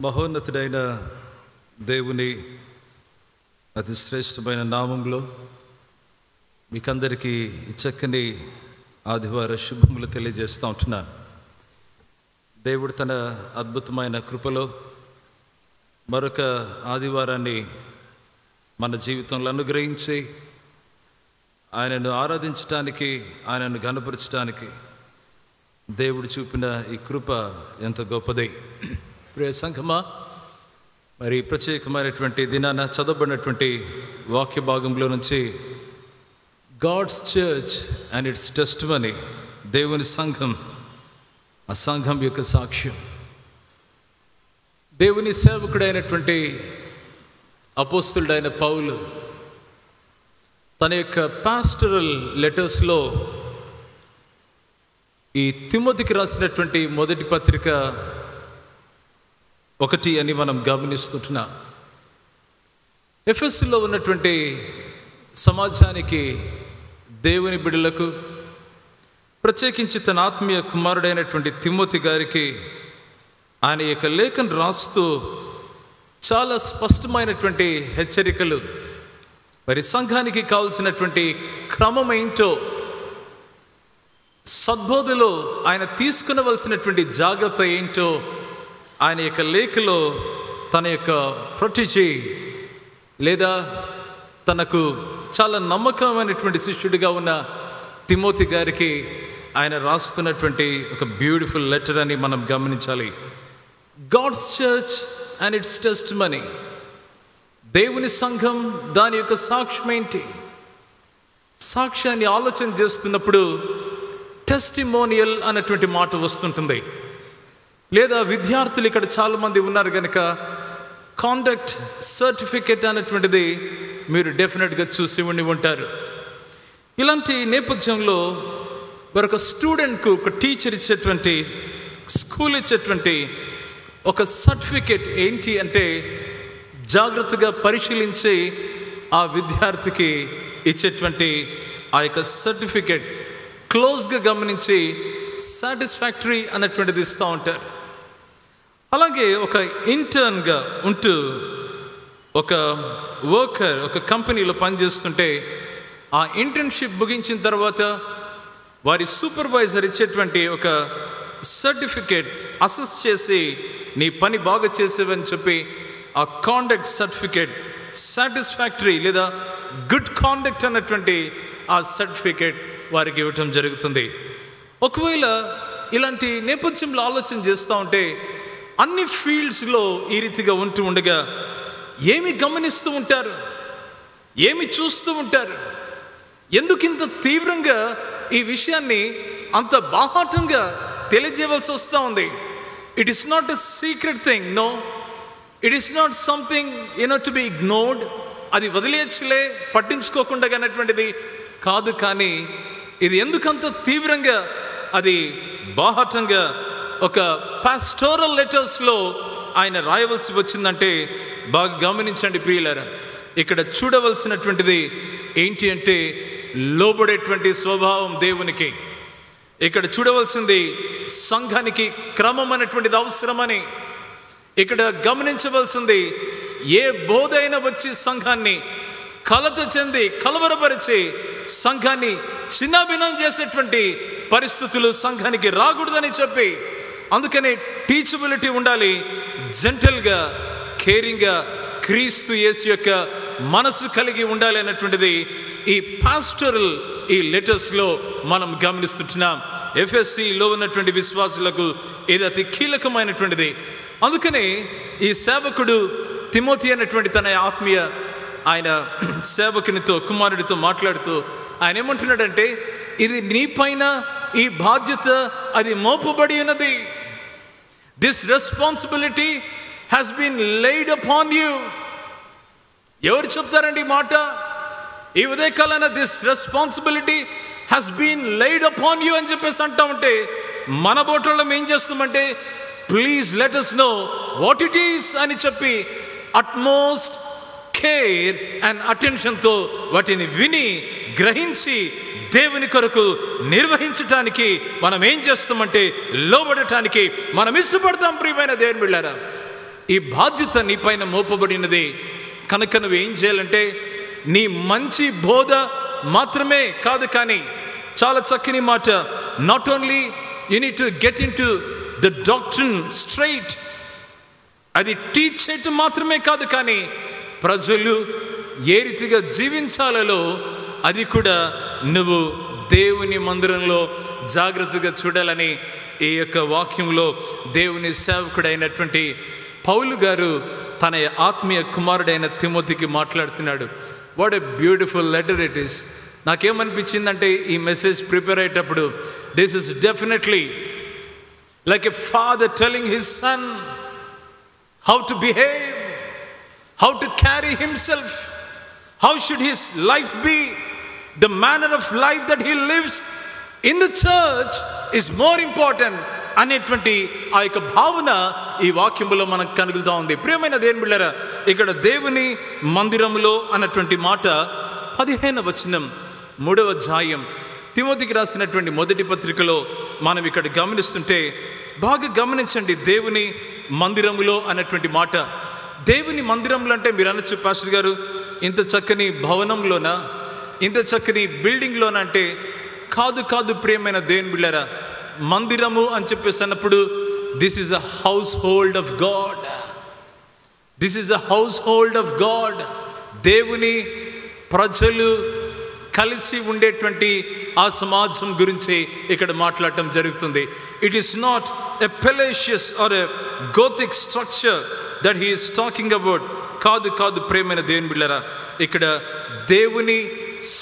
మహోన్నతుడైన దేవుని అతి శ్రేష్టమైన నామంలో మీకందరికీ చక్కని ఆదివార శుభములు తెలియజేస్తూ ఉంటున్నాను. దేవుడు తన అద్భుతమైన కృపలో మరొక ఆదివారాన్ని మన జీవితంలో అనుగ్రహించి ఆయనను ఆరాధించటానికి, ఆయనను ఘనపరచడానికి దేవుడు చూపిన ఈ కృప ఎంత గొప్పది. ప్రియ సంఘమా, మరి ప్రత్యేకమైనటువంటి దినాన చదవబడినటువంటి వాక్య భాగంలో నుంచి God's church and its testimony, దేవుని సంఘం, ఆ సంఘం యొక్క సాక్ష్యం. దేవుని సేవకుడైనటువంటి అపోస్తలుడైన పౌలు తన యొక్క పాస్టరల్ లెటర్స్లో ఈ తిమోతికి రాసినటువంటి మొదటి పత్రిక 1 అని మనం గమనిస్తుంటున్నాం. ఎఫెసులో ఉన్నటువంటి సమాజానికి, దేవుని బిడ్డలకు, ప్రత్యేకించి తన ఆత్మీయ కుమారుడైనటువంటి తిమోతి గారికి ఆయన యొక్క లేఖను రాస్తూ చాలా స్పష్టమైనటువంటి హెచ్చరికలు, మరి సంఘానికి కావాల్సినటువంటి క్రమం ఏంటో, సద్బోధలో ఆయన తీసుకునవలసినటువంటి జాగ్రత్త ఏంటో ఆయన యొక్క లేఖలో తన యొక్క ప్రొటెజీ లేదా తనకు చాలా నమ్మకమైనటువంటి శిష్యుడిగా ఉన్న తిమోతి గారికి ఆయన రాస్తున్నటువంటి ఒక బ్యూటిఫుల్ లెటర్ అని మనం గమనించాలి. God's church and its testimony, దేవుని సంఘం, దాని యొక్క సాక్ష్యం ఏంటి? సాక్ష్యాన్ని ఆలోచన చేస్తున్నప్పుడు టెస్టిమోనియల్ అన్నటువంటి మాట వస్తుంటుంది. లేదా విద్యార్థులు ఇక్కడ చాలామంది ఉన్నారు కనుక కాండక్ట్ సర్టిఫికేట్ అనేటువంటిది మీరు డెఫినెట్గా చూసి ఉండి ఉంటారు. ఇలాంటి నేపథ్యంలో మరొక స్టూడెంట్కు ఒక టీచర్ ఇచ్చేటువంటి, స్కూల్ ఇచ్చేటువంటి ఒక సర్టిఫికేట్ ఏంటి అంటే, జాగ్రత్తగా పరిశీలించి ఆ విద్యార్థికి ఇచ్చేటువంటి ఆ యొక్క సర్టిఫికేట్ క్లోజ్గా గమనించి సాటిస్ఫాక్టరీ అన్నటువంటిది ఇస్తూ ఉంటారు. అలాగే ఒక ఇంటర్న్గా ఉంటూ ఒక వర్కర్ ఒక కంపెనీలో పనిచేస్తుంటే ఆ ఇంటర్న్షిప్ ముగించిన తర్వాత వారి సూపర్వైజర్ ఇచ్చేటువంటి ఒక సర్టిఫికేట్ అసెస్ చేసి నీ పని బాగా చేసేవని చెప్పి ఆ కాండక్ట్ సర్టిఫికేట్, సాటిస్ఫాక్టరీ లేదా గుడ్ కాండక్ట్ అన్నటువంటి ఆ సర్టిఫికేట్ వారికి ఇవ్వటం జరుగుతుంది. ఒకవేళ ఇలాంటి నేపథ్యంలో ఆలోచన చేస్తూ ఉంటే అన్ని ఫీల్డ్స్లో ఈ రీతిగా ఉంటూ ఉండగా ఏమి గమనిస్తూ ఉంటారు, ఏమి చూస్తూ ఉంటారు, ఎందుకు ఇంత తీవ్రంగా ఈ విషయాన్ని అంత బాహాటంగా తెలియజేయవలసి వస్తూ ఉంది? It is not a secret thing, no, it is not something to be ignored, అది వదిలేయచ్చులే పట్టించుకోకుండా అనేటువంటిది కాదు. కానీ ఇది ఎందుకంత తీవ్రంగా, అది బాహాటంగా ఒక పాస్టోరల్ లెటర్స్లో ఆయన రాయవలసి వచ్చిందంటే బాగా గమనించండి ప్రియులారా. ఇక్కడ చూడవలసినటువంటిది ఏంటి అంటే లోబడేటువంటి స్వభావం దేవునికి. ఇక్కడ చూడవలసింది సంఘానికి క్రమం అనేటువంటిది అవసరమని. ఇక్కడ గమనించవలసింది ఏ బోధ అయినా వచ్చి సంఘాన్ని కలత చెంది కలవరపరిచి సంఘాన్ని చిన్నాభిన్నం చేసేటువంటి పరిస్థితులు సంఘానికి రాకూడదని చెప్పి, అందుకనే టీచబిలిటీ ఉండాలి, జెంటల్గా, కేరింగ్గా, క్రీస్తు యేసు యొక్క మనసు కలిగి ఉండాలి అన్నటువంటిది ఈ పాస్టరల్ ఈ లెటర్స్లో మనం గమనిస్తుంటున్నాం. ఎఫ్ఎస్సిలో ఉన్నటువంటి విశ్వాసులకు ఇది అతి కీలకమైనటువంటిది. అందుకనే ఈ సేవకుడు తిమోతి అనేటువంటి తన ఆత్మీయ ఆయన సేవకునితో, కుమారుడితో మాట్లాడుతూ ఆయన ఏమంటున్నాడంటే, ఇది నీ పైన ఈ బాధ్యత అది మోపబడి ఉన్నది. This responsibility has been laid upon you. ఎవరు చెప్తారండి ఈ మాట? ఈ ఉదయకాలాన this responsibility has been laid upon you అని చెప్పేసి అంటా ఉంటే మన బోటల్లో ఏం చేస్తామంటే, please let us know what it is అని చెప్పి అట్మోస్ట్ కేర్ అండ్ అటెన్షన్తో వాటిని విని గ్రహించి దేవుని కొరకు నిర్వహించటానికి మనం ఏం చేస్తామంటే లోబడటానికి మనం ఇష్టపడతాం. ప్రియమైన దేవుని బిడ్డలారా, ఈ బాధ్యత నీ పైన మోపబడినది కనుక నువ్వు ఏం చేయాలంటే నీ మంచి బోధ మాత్రమే కాదు, కానీ చాలా చక్కని మాట, not only you need to get in to the doctrine straight, అది టీచ్ చేయటం మాత్రమే కాదు, కానీ ప్రజలు ఏ రీతిగా జీవించాలలో అది కూడా నువ్వు దేవుని మందిరంలో జాగ్రత్తగా చూడాలని ఈ యొక్క వాక్యంలో దేవుని సేవకుడైనటువంటి పౌలు గారు తన ఆత్మీయ కుమారుడైన తిమోతికి మాట్లాడుతున్నాడు. What a beautiful letter it is. నాకేమనిపించిందంటే ఈ మెసేజ్ ప్రిపేర్ అయ్యేటప్పుడు, this is definitely like a father telling his son how to behave, how to carry himself, how should his life be, the manner of life that he lives in the church is more important అనేటువంటి ఆ యొక్క భావన ఈ వాక్యంలో మనకు కలుగుతూ ఉంది. ప్రియమైన దేవుని బిడ్డలారా, ఇక్కడ దేవుని మందిరములో అన్నటువంటి మాట 15వ వచనం 3వ అధ్యాయం తిమోతికి రాసినటువంటి మొదటి పత్రికలో మనం ఇక్కడ గమనిస్తుంటే బాగా గమనించండి. దేవుని మందిరములో అన్నటువంటి మాట, దేవుని మందిరంలో అంటే మీరు అనొచ్చు, పాస్టర్ గారు ఇంత చక్కని భవనంలోనా, ఇంత చక్కని బిల్డింగ్లోనా అంటే కాదు ప్రియమైన దేవుని బిడ్డలారా, మందిరము అని చెప్పేసి అన్నప్పుడు this is a house hold of God. This is a house hold of God. దేవుని ప్రజలు కలిసి ఉండేటువంటి ఆ సమాజం గురించి ఇక్కడ మాట్లాడటం జరుగుతుంది. It is not a palatial or a gothic structure that he is talking about. కాదు ప్రేమైన దేవుని బిడ్డలారా, ఇక్కడ దేవుని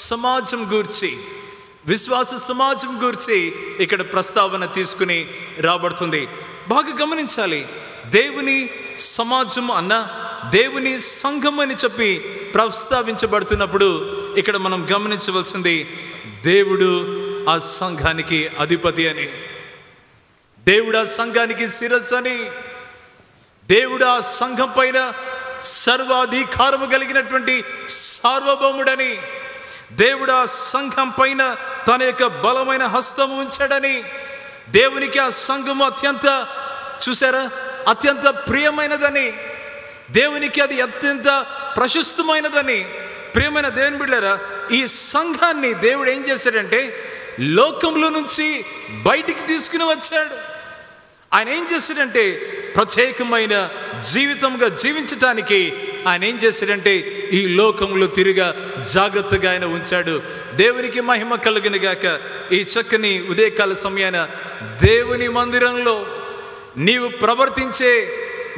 సమాజం గురించి, విశ్వాస సమాజం గురించి ఇక్కడ ప్రస్తావన తీసుకుని రాబడుతుంది. బాగా గమనించాలి, దేవుని సమాజం అన్న దేవుని సంఘం అని చెప్పి ప్రస్తావించబడుతున్నప్పుడు ఇక్కడ మనం గమనించవలసింది, దేవుడు ఆ సంఘానికి అధిపతి అని, దేవుడు ఆ సంఘానికి శిరస్సు అని, దేవుడు ఆ సంఘం పైన సర్వాధికారము కలిగినటువంటి సార్వభౌముడని, దేవుడు ఆ సంఘం పైన తన యొక్క బలమైన హస్తము ఉంచాడని, దేవునికి ఆ సంఘము అత్యంత ప్రియమైనదని, దేవునికి అది అత్యంత ప్రశస్తమైనదని. ప్రియమైన దేవుని బిడ్డలారా, ఈ సంఘాన్ని దేవుడు ఏం చేశాడంటే లోకంలో నుంచి బయటికి తీసుకుని వచ్చాడు. ఆయన ఏం చేశాడంటే ప్రత్యేకమైన జీవితంగా జీవించటానికి ఆయన ఏం చేశాడంటే ఈ లోకంలో తిరిగా జాగ్రత్తగా ఆయన ఉంచాడు. దేవునికి మహిమ కలుగును గాక. ఈ చక్కని ఉదయకాల సమయాన దేవుని మందిరంలో నీవు ప్రవర్తించే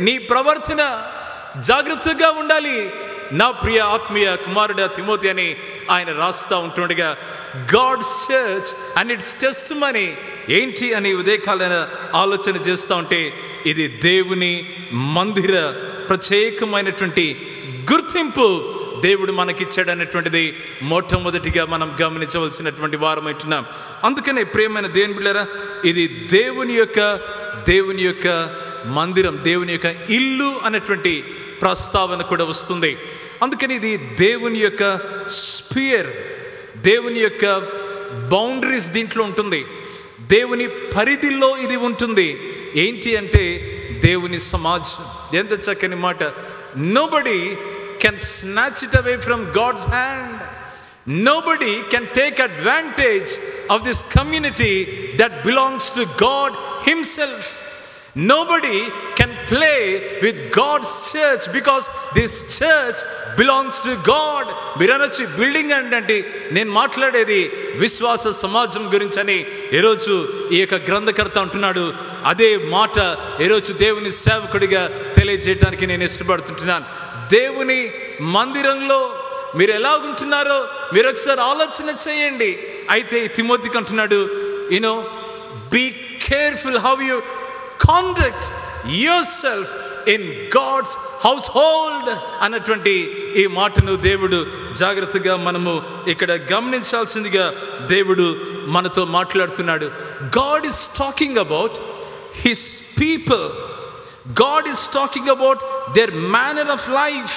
నీ ప్రవర్తన జాగ్రత్తగా ఉండాలి. నా ప్రియ ఆత్మీయ కుమారుడా తిమోతి అని ఆయన రాస్తా ఉంటుండగా, God's church and its testimony ఏంటి అని ఉదయకాలైన ఆలోచన చేస్తూ ఉంటే, ఇది దేవుని మందిర ప్రత్యేకమైనటువంటి గుర్తింపు దేవుడు మనకిచ్చాడు అనేటువంటిది మొట్టమొదటిగా మనం గమనించవలసినటువంటి వారం అంటున్నాం. అందుకనే ప్రియమైన దేవుని బిడ్డలారా, ఇది దేవుని యొక్క మందిరం, దేవుని యొక్క ఇల్లు అనేటువంటి ప్రస్తావన కూడా వస్తుంది. అందుకని ఇది దేవుని యొక్క స్పియర్, దేవుని యొక్క బౌండరీస్ దీంట్లో ఉంటుంది, దేవుని పరిధిలో ఇది ఉంటుంది. ఏంటి అంటే దేవుని సమాజం. ఎంత చక్కని మాట. Nobody can snatch it away from God's hand. Nobody can take advantage of this community that belongs to God himself. Nobody can play with God's church because this church belongs to God. మీరనొచ్చి building అంటే నేను మాట్లాడేది విశ్వాస సమాజం గురించి అని ఈరోజు ఈ యొక్క గ్రంథకర్త అంటున్నాడు. అదే మాట ఈరోజు దేవుని సేవకుడిగా తెలియజేయడానికి నేను ఇష్టపడుతుంటున్నాను. దేవుని మందిరంలో మీరు ఎలా ఉంటున్నారో మీరు ఒకసారి ఆలోచన చేయండి. అయితే తిమోతికి అంటున్నాడు, be careful how you conduct yourself in God's household అన్నటువంటి ఈ మాటను దేవుడు జాగ్రత్తగా మనము ఇక్కడ గమనించాల్సిందిగా దేవుడు మనతో మాట్లాడుతున్నాడు. God is talking about his people. God is talking about their manner of life.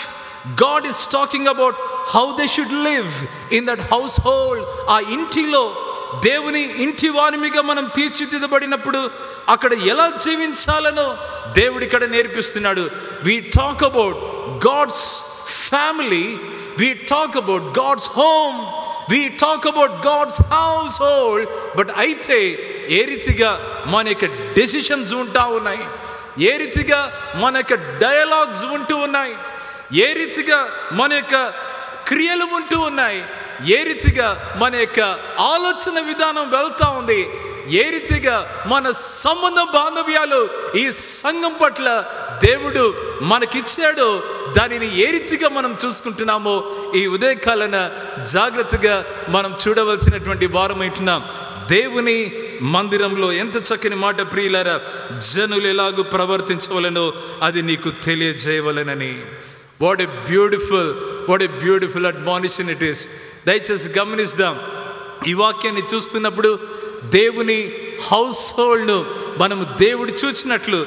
God is talking about how they should live in that household. ఆ ఇంటిలో దేవుని ఇంటి వారిమిగా మనం తీర్చిదిద్దబడినప్పుడు అక్కడ ఎలా జీవించాలనో దేవుడు ఇక్కడ నేర్పిస్తున్నాడు. We talk about God's family, we talk about God's home, we talk about God's household. But అయితే ఏ రీతిగా మన యొక్క డెసిషన్స్ ఉంటా ఉన్నాయి, ఏ రీతిగా మన యొక్క డయలాగ్స్ ఉంటూ ఉన్నాయి, ఏ రీతిగా మన యొక్క క్రియలు ఉంటూ ఉన్నాయి, ఏ రీతిగా మన యొక్క ఆలోచన విధానం వెళ్తా ఉంది, ఏ రీతిగా మన సంబంధ బాంధవ్యాలు ఈ సంఘం పట్ల దేవుడు మనకిచ్చాడో దానిని ఏ రీతిగా మనం చూసుకుంటున్నామో ఈ ఉదయకాలన జాగ్రత్తగా మనం చూడవలసినటువంటి వారం ఉంటున్నాం. దేవుని మందిరంలో ఎంత చక్కని మాట ప్రియులారా, జనులు ఎలాగూ ప్రవర్తించవలనో అది నీకు తెలియజేయవలనని. What a beautiful admonition it is. దయచేసి గమనిద్దాం. ఈ వాక్యాన్ని చూస్తున్నప్పుడు దేవుని హౌస్ హోల్డ్ను మనము దేవుడు చూచినట్లు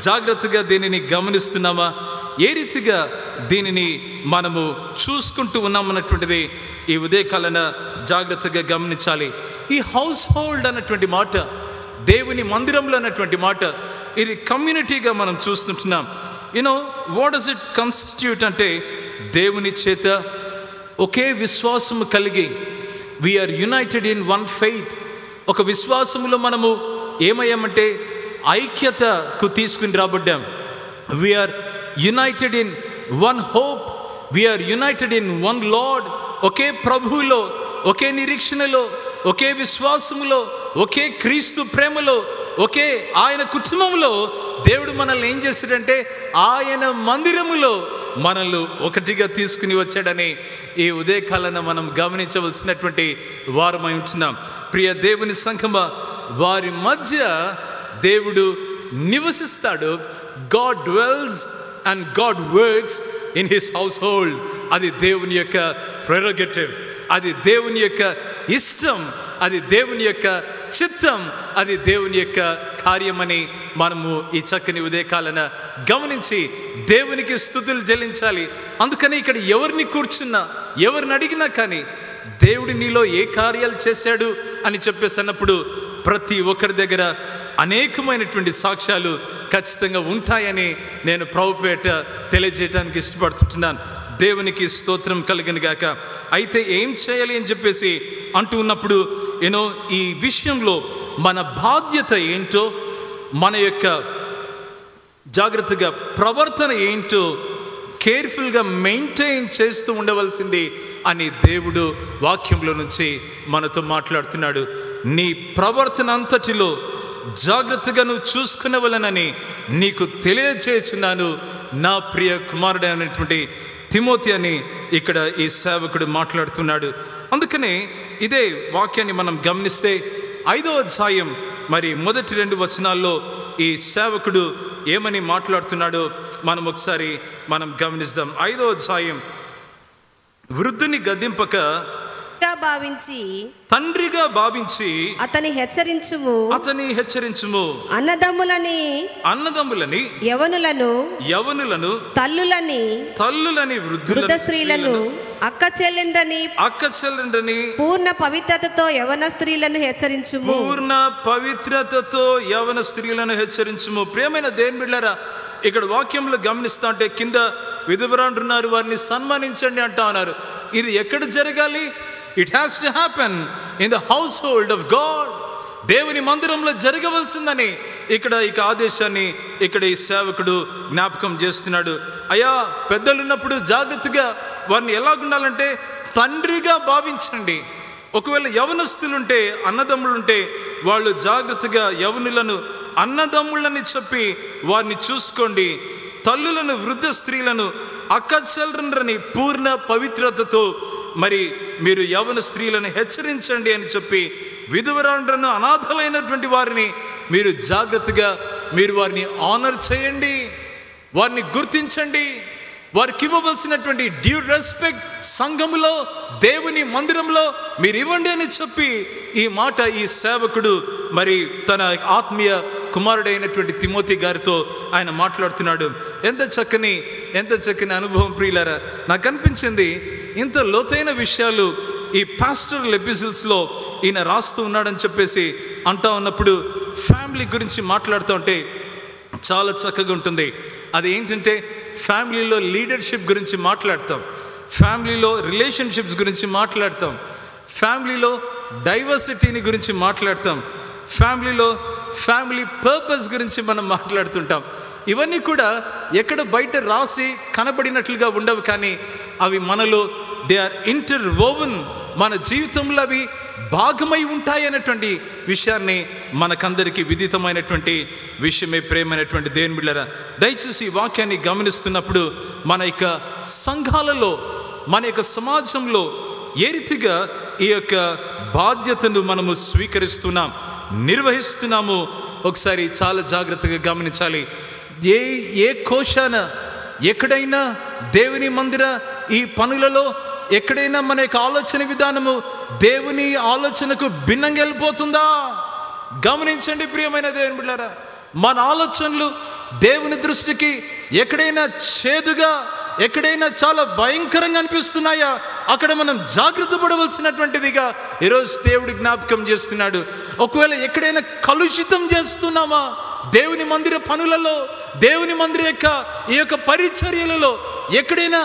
జాగ్రత్తగా దీనిని గమనిస్తున్నామా, ఏ రీతిగా దీనిని మనము చూసుకుంటూ ఉన్నామన్నటువంటిది ఈ ఉదయకాలన జాగ్రత్తగా గమనించాలి. ఈ హౌస్ హోల్డ్ అన్నటువంటి మాట, దేవుని మందిరంలో అన్నటువంటి మాట, ఇది కమ్యూనిటీగా మనం చూస్తుంటున్నాం. వాట్ డస్ ఇట్ కాన్స్టిట్యూట్ అంటే దేవుని చేత ఒకే విశ్వాసము కలిగి we are united in one faith. ఒక విశ్వాసములో మనము ఏమయ్యామంటే ఐక్యతకు తీసుకుని రాబడ్డాం. We are united in one hope, we are united in one Lord. ఒకే ప్రభువులో, ఒకే నిరీక్షణలో, ఒకే విశ్వాసములో, ఒకే క్రీస్తు ప్రేమలో, ఒకే ఆయన కుటుంబంలో దేవుడు మనల్ని ఏం చేశాడంటే ఆయన మందిరములో మనల్ని ఒకటిగా తీసుకుని వచ్చాడని ఈ ఉదయకాలన మనం గమనించవలసినటువంటి వారమై ఉంటున్నాం. ప్రియ దేవుని సంఘమా, వారి మధ్య దేవుడు నివసిస్తాడు. God dwells and God works in his household. అది దేవుని యొక్క ప్రెరోగేటివ్, అది దేవుని యొక్క ఇష్టం, అది దేవుని యొక్క చిత్తం, అది దేవుని యొక్క కార్యమని మనము ఈ చక్కని ఉదయకాలన గమనించి దేవునికి స్తుతులు చెల్లించాలి. అందుకని ఇక్కడ ఎవరిని కూర్చున్నా, ఎవరిని అడిగినా కానీ దేవుడు నీలో ఏ కార్యాలు చేశాడు అని చెప్పేసి అన్నప్పుడు ప్రతి ఒక్కరి దగ్గర అనేకమైనటువంటి సాక్ష్యాలు ఖచ్చితంగా ఉంటాయని నేను ప్రభుపేట తెలియజేయడానికి ఇష్టపడుతుంటున్నాను. దేవునికి స్తోత్రం కలుగును గాక. అయితే ఏం చేయాలి అని చెప్పేసి అంటూ ఉన్నప్పుడు ఈ విషయంలో మన బాధ్యత ఏంటో, మన యొక్క జాగ్రత్తగా ప్రవర్తన ఏంటో కేర్ఫుల్గా మెయింటైన్ చేస్తూ ఉండవలసింది అని దేవుడు వాక్యంలో నుంచి మనతో మాట్లాడుతున్నాడు. నీ ప్రవర్తన అంతటిలో జాగ్రత్తగా నువ్వు చూసుకునేవలనని నీకు తెలియజేస్తున్నాను నా ప్రియ కుమారుడు అనేటువంటి తిమోతి అని ఇక్కడ ఈ సేవకుడు మాట్లాడుతున్నాడు. అందుకనే ఇదే వాక్యాన్ని మనం గమనిస్తే 5వ అధ్యాయం మరి మొదటి 2 వచనాల్లో ఈ సేవకుడు ఏమని మాట్లాడుతున్నాడో మనం ఒకసారి గమనిద్దాం. 5వ అధ్యాయం, వృద్ధుని గద్దింపక తండ్రిగా భావించి అతని హెచ్చరించుము. అన్నదమ్ములని యవనులను తల్లులని వృద్ధ స్త్రీలను అక్క చెల్లెండ్రని పూర్ణ పవిత్రతతో యవన స్త్రీలను హెచ్చరించుము. ప్రియమైన దేవుని బిడ్డలారా, ఇక్కడ వాక్యంలో గమనిస్తా అంటే కింద విధవరాండ్రున్నారు, వారిని సన్మానించండి అంటా ఉన్నారు. ఇది ఎక్కడ జరగాలి? It has to happen in the household of God. దేవుని మందిరంలో జరగవలసిందని ఇక్కడ ఆదేశాన్ని ఇక్కడ ఈ సేవకుడు జ్ఞాపకం చేస్తున్నాడు. అయ్యా, పెద్దలు ఉన్నప్పుడు జాగ్రత్తగా వారిని ఎలాగుండాలంటే తండ్రిగా భావించండి. ఒకవేళ యవనస్తులుంటే, అన్నదమ్ములుంటే వాళ్ళు జాగ్రత్తగా యవనులను అన్నదమ్ములని చెప్పి వారిని చూసుకోండి. తల్లులను వృద్ధ స్త్రీలను అక్క చెల్లెండ్రని పూర్ణ పవిత్రతతో మరి మీరు యవన స్త్రీలను హెచ్చరించండి అని చెప్పి విధవరాండ్రను అనాథలైనటువంటి వారిని మీరు జాగ్రత్తగా మీరు వారిని ఆనర్ చేయండి, వారిని గుర్తించండి, వారికి ఇవ్వవలసినటువంటి డ్యూ రెస్పెక్ట్ సంఘములో దేవుని మందిరంలో మీరు ఇవ్వండి అని చెప్పి ఈ మాట ఈ సేవకుడు మరి తన ఆత్మీయ కుమారుడైనటువంటి తిమోతి గారితో ఆయన మాట్లాడుతున్నాడు. ఎంత చక్కని అనుభవం ప్రియులారా. నాకు అనిపించింది ఇంత లోతైన విషయాలు ఈ పాస్టరల్ ఎపిసిల్స్లో ఈయన రాస్తూ ఉన్నాడని చెప్పేసి అంటా ఉన్నప్పుడు ఫ్యామిలీ గురించి మాట్లాడుతూ ఉంటే చాలా చక్కగా ఉంటుంది. అది ఏంటంటే ఫ్యామిలీలో లీడర్షిప్ గురించి మాట్లాడతాం, ఫ్యామిలీలో రిలేషన్షిప్స్ గురించి మాట్లాడతాం, ఫ్యామిలీలో డైవర్సిటీని గురించి మాట్లాడతాం, ఫ్యామిలీలో ఫ్యామిలీ పర్పస్ గురించి మనం మాట్లాడుతుంటాం. ఇవన్నీ కూడా ఎక్కడ బయట రాసి కనబడినట్లుగా ఉండవు, కానీ అవి మనలో దే ఆర్ ఇంటర్వోవెన్, మన జీవితంలో అవి భాగమై ఉంటాయి అనేటువంటి విషయాన్ని మనకందరికీ విదితమైనటువంటి విషయమే. ప్రేమైనటువంటి దేవుని బిడ్డలారా, దయచేసి ఈ వాక్యాన్ని గమనిస్తున్నప్పుడు మన యొక్క సంఘాలలో, మన యొక్క సమాజంలో ఏ రీతిగా ఈ యొక్క బాధ్యతను మనము స్వీకరిస్తున్నాం, నిర్వహిస్తున్నాము, ఒకసారి చాలా జాగ్రత్తగా గమనించాలి. ఏ కోశాన ఎక్కడైనా దేవుని మందిర ఈ పనులలో ఎక్కడైనా మన యొక్క ఆలోచన విధానము దేవుని ఆలోచనకు భిన్నంగా వెళ్ళిపోతుందా? గమనించండి ప్రియమైన దేవుని బిడ్డలారా, మన ఆలోచనలు దేవుని దృష్టికి ఎక్కడైనా చేదుగా, ఎక్కడైనా చాలా భయంకరంగా అనిపిస్తున్నాయా? అక్కడ మనం జాగ్రత్త పడవలసినటువంటిదిగా ఈరోజు దేవుడు జ్ఞాపకం చేస్తున్నాడు. ఒకవేళ ఎక్కడైనా కలుషితం చేస్తున్నామా దేవుని మందిర పనులలో, దేవుని మందిర ఈ యొక్క పరిచర్యలలో ఎక్కడైనా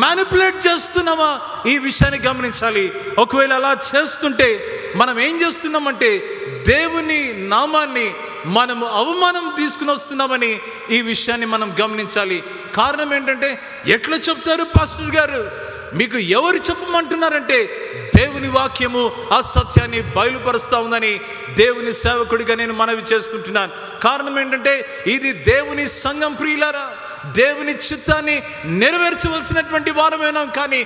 మ్యానిపులేట్ చేస్తున్నామా? ఈ విషయాన్ని గమనించాలి. ఒకవేళ అలా చేస్తుంటే మనం ఏం చేస్తున్నామంటే దేవుని నామాన్ని మనము అవమానం తీసుకుని వస్తున్నామని ఈ విషయాన్ని మనం గమనించాలి. కారణం ఏంటంటే, ఎట్లా చెప్తారు పాస్టర్ గారు, మీకు ఎవరు చెప్పమంటున్నారంటే దేవుని వాక్యము ఆ సత్యాన్ని బయలుపరుస్తూ ఉందని దేవుని సేవకుడిగా నేను మనవి చేస్తుంటున్నాను. కారణం ఏంటంటే ఇది దేవుని సంఘం ప్రియులారా, దేవుని చిత్తాన్ని నెరవేర్చవలసినటువంటి వారమేనాం, కానీ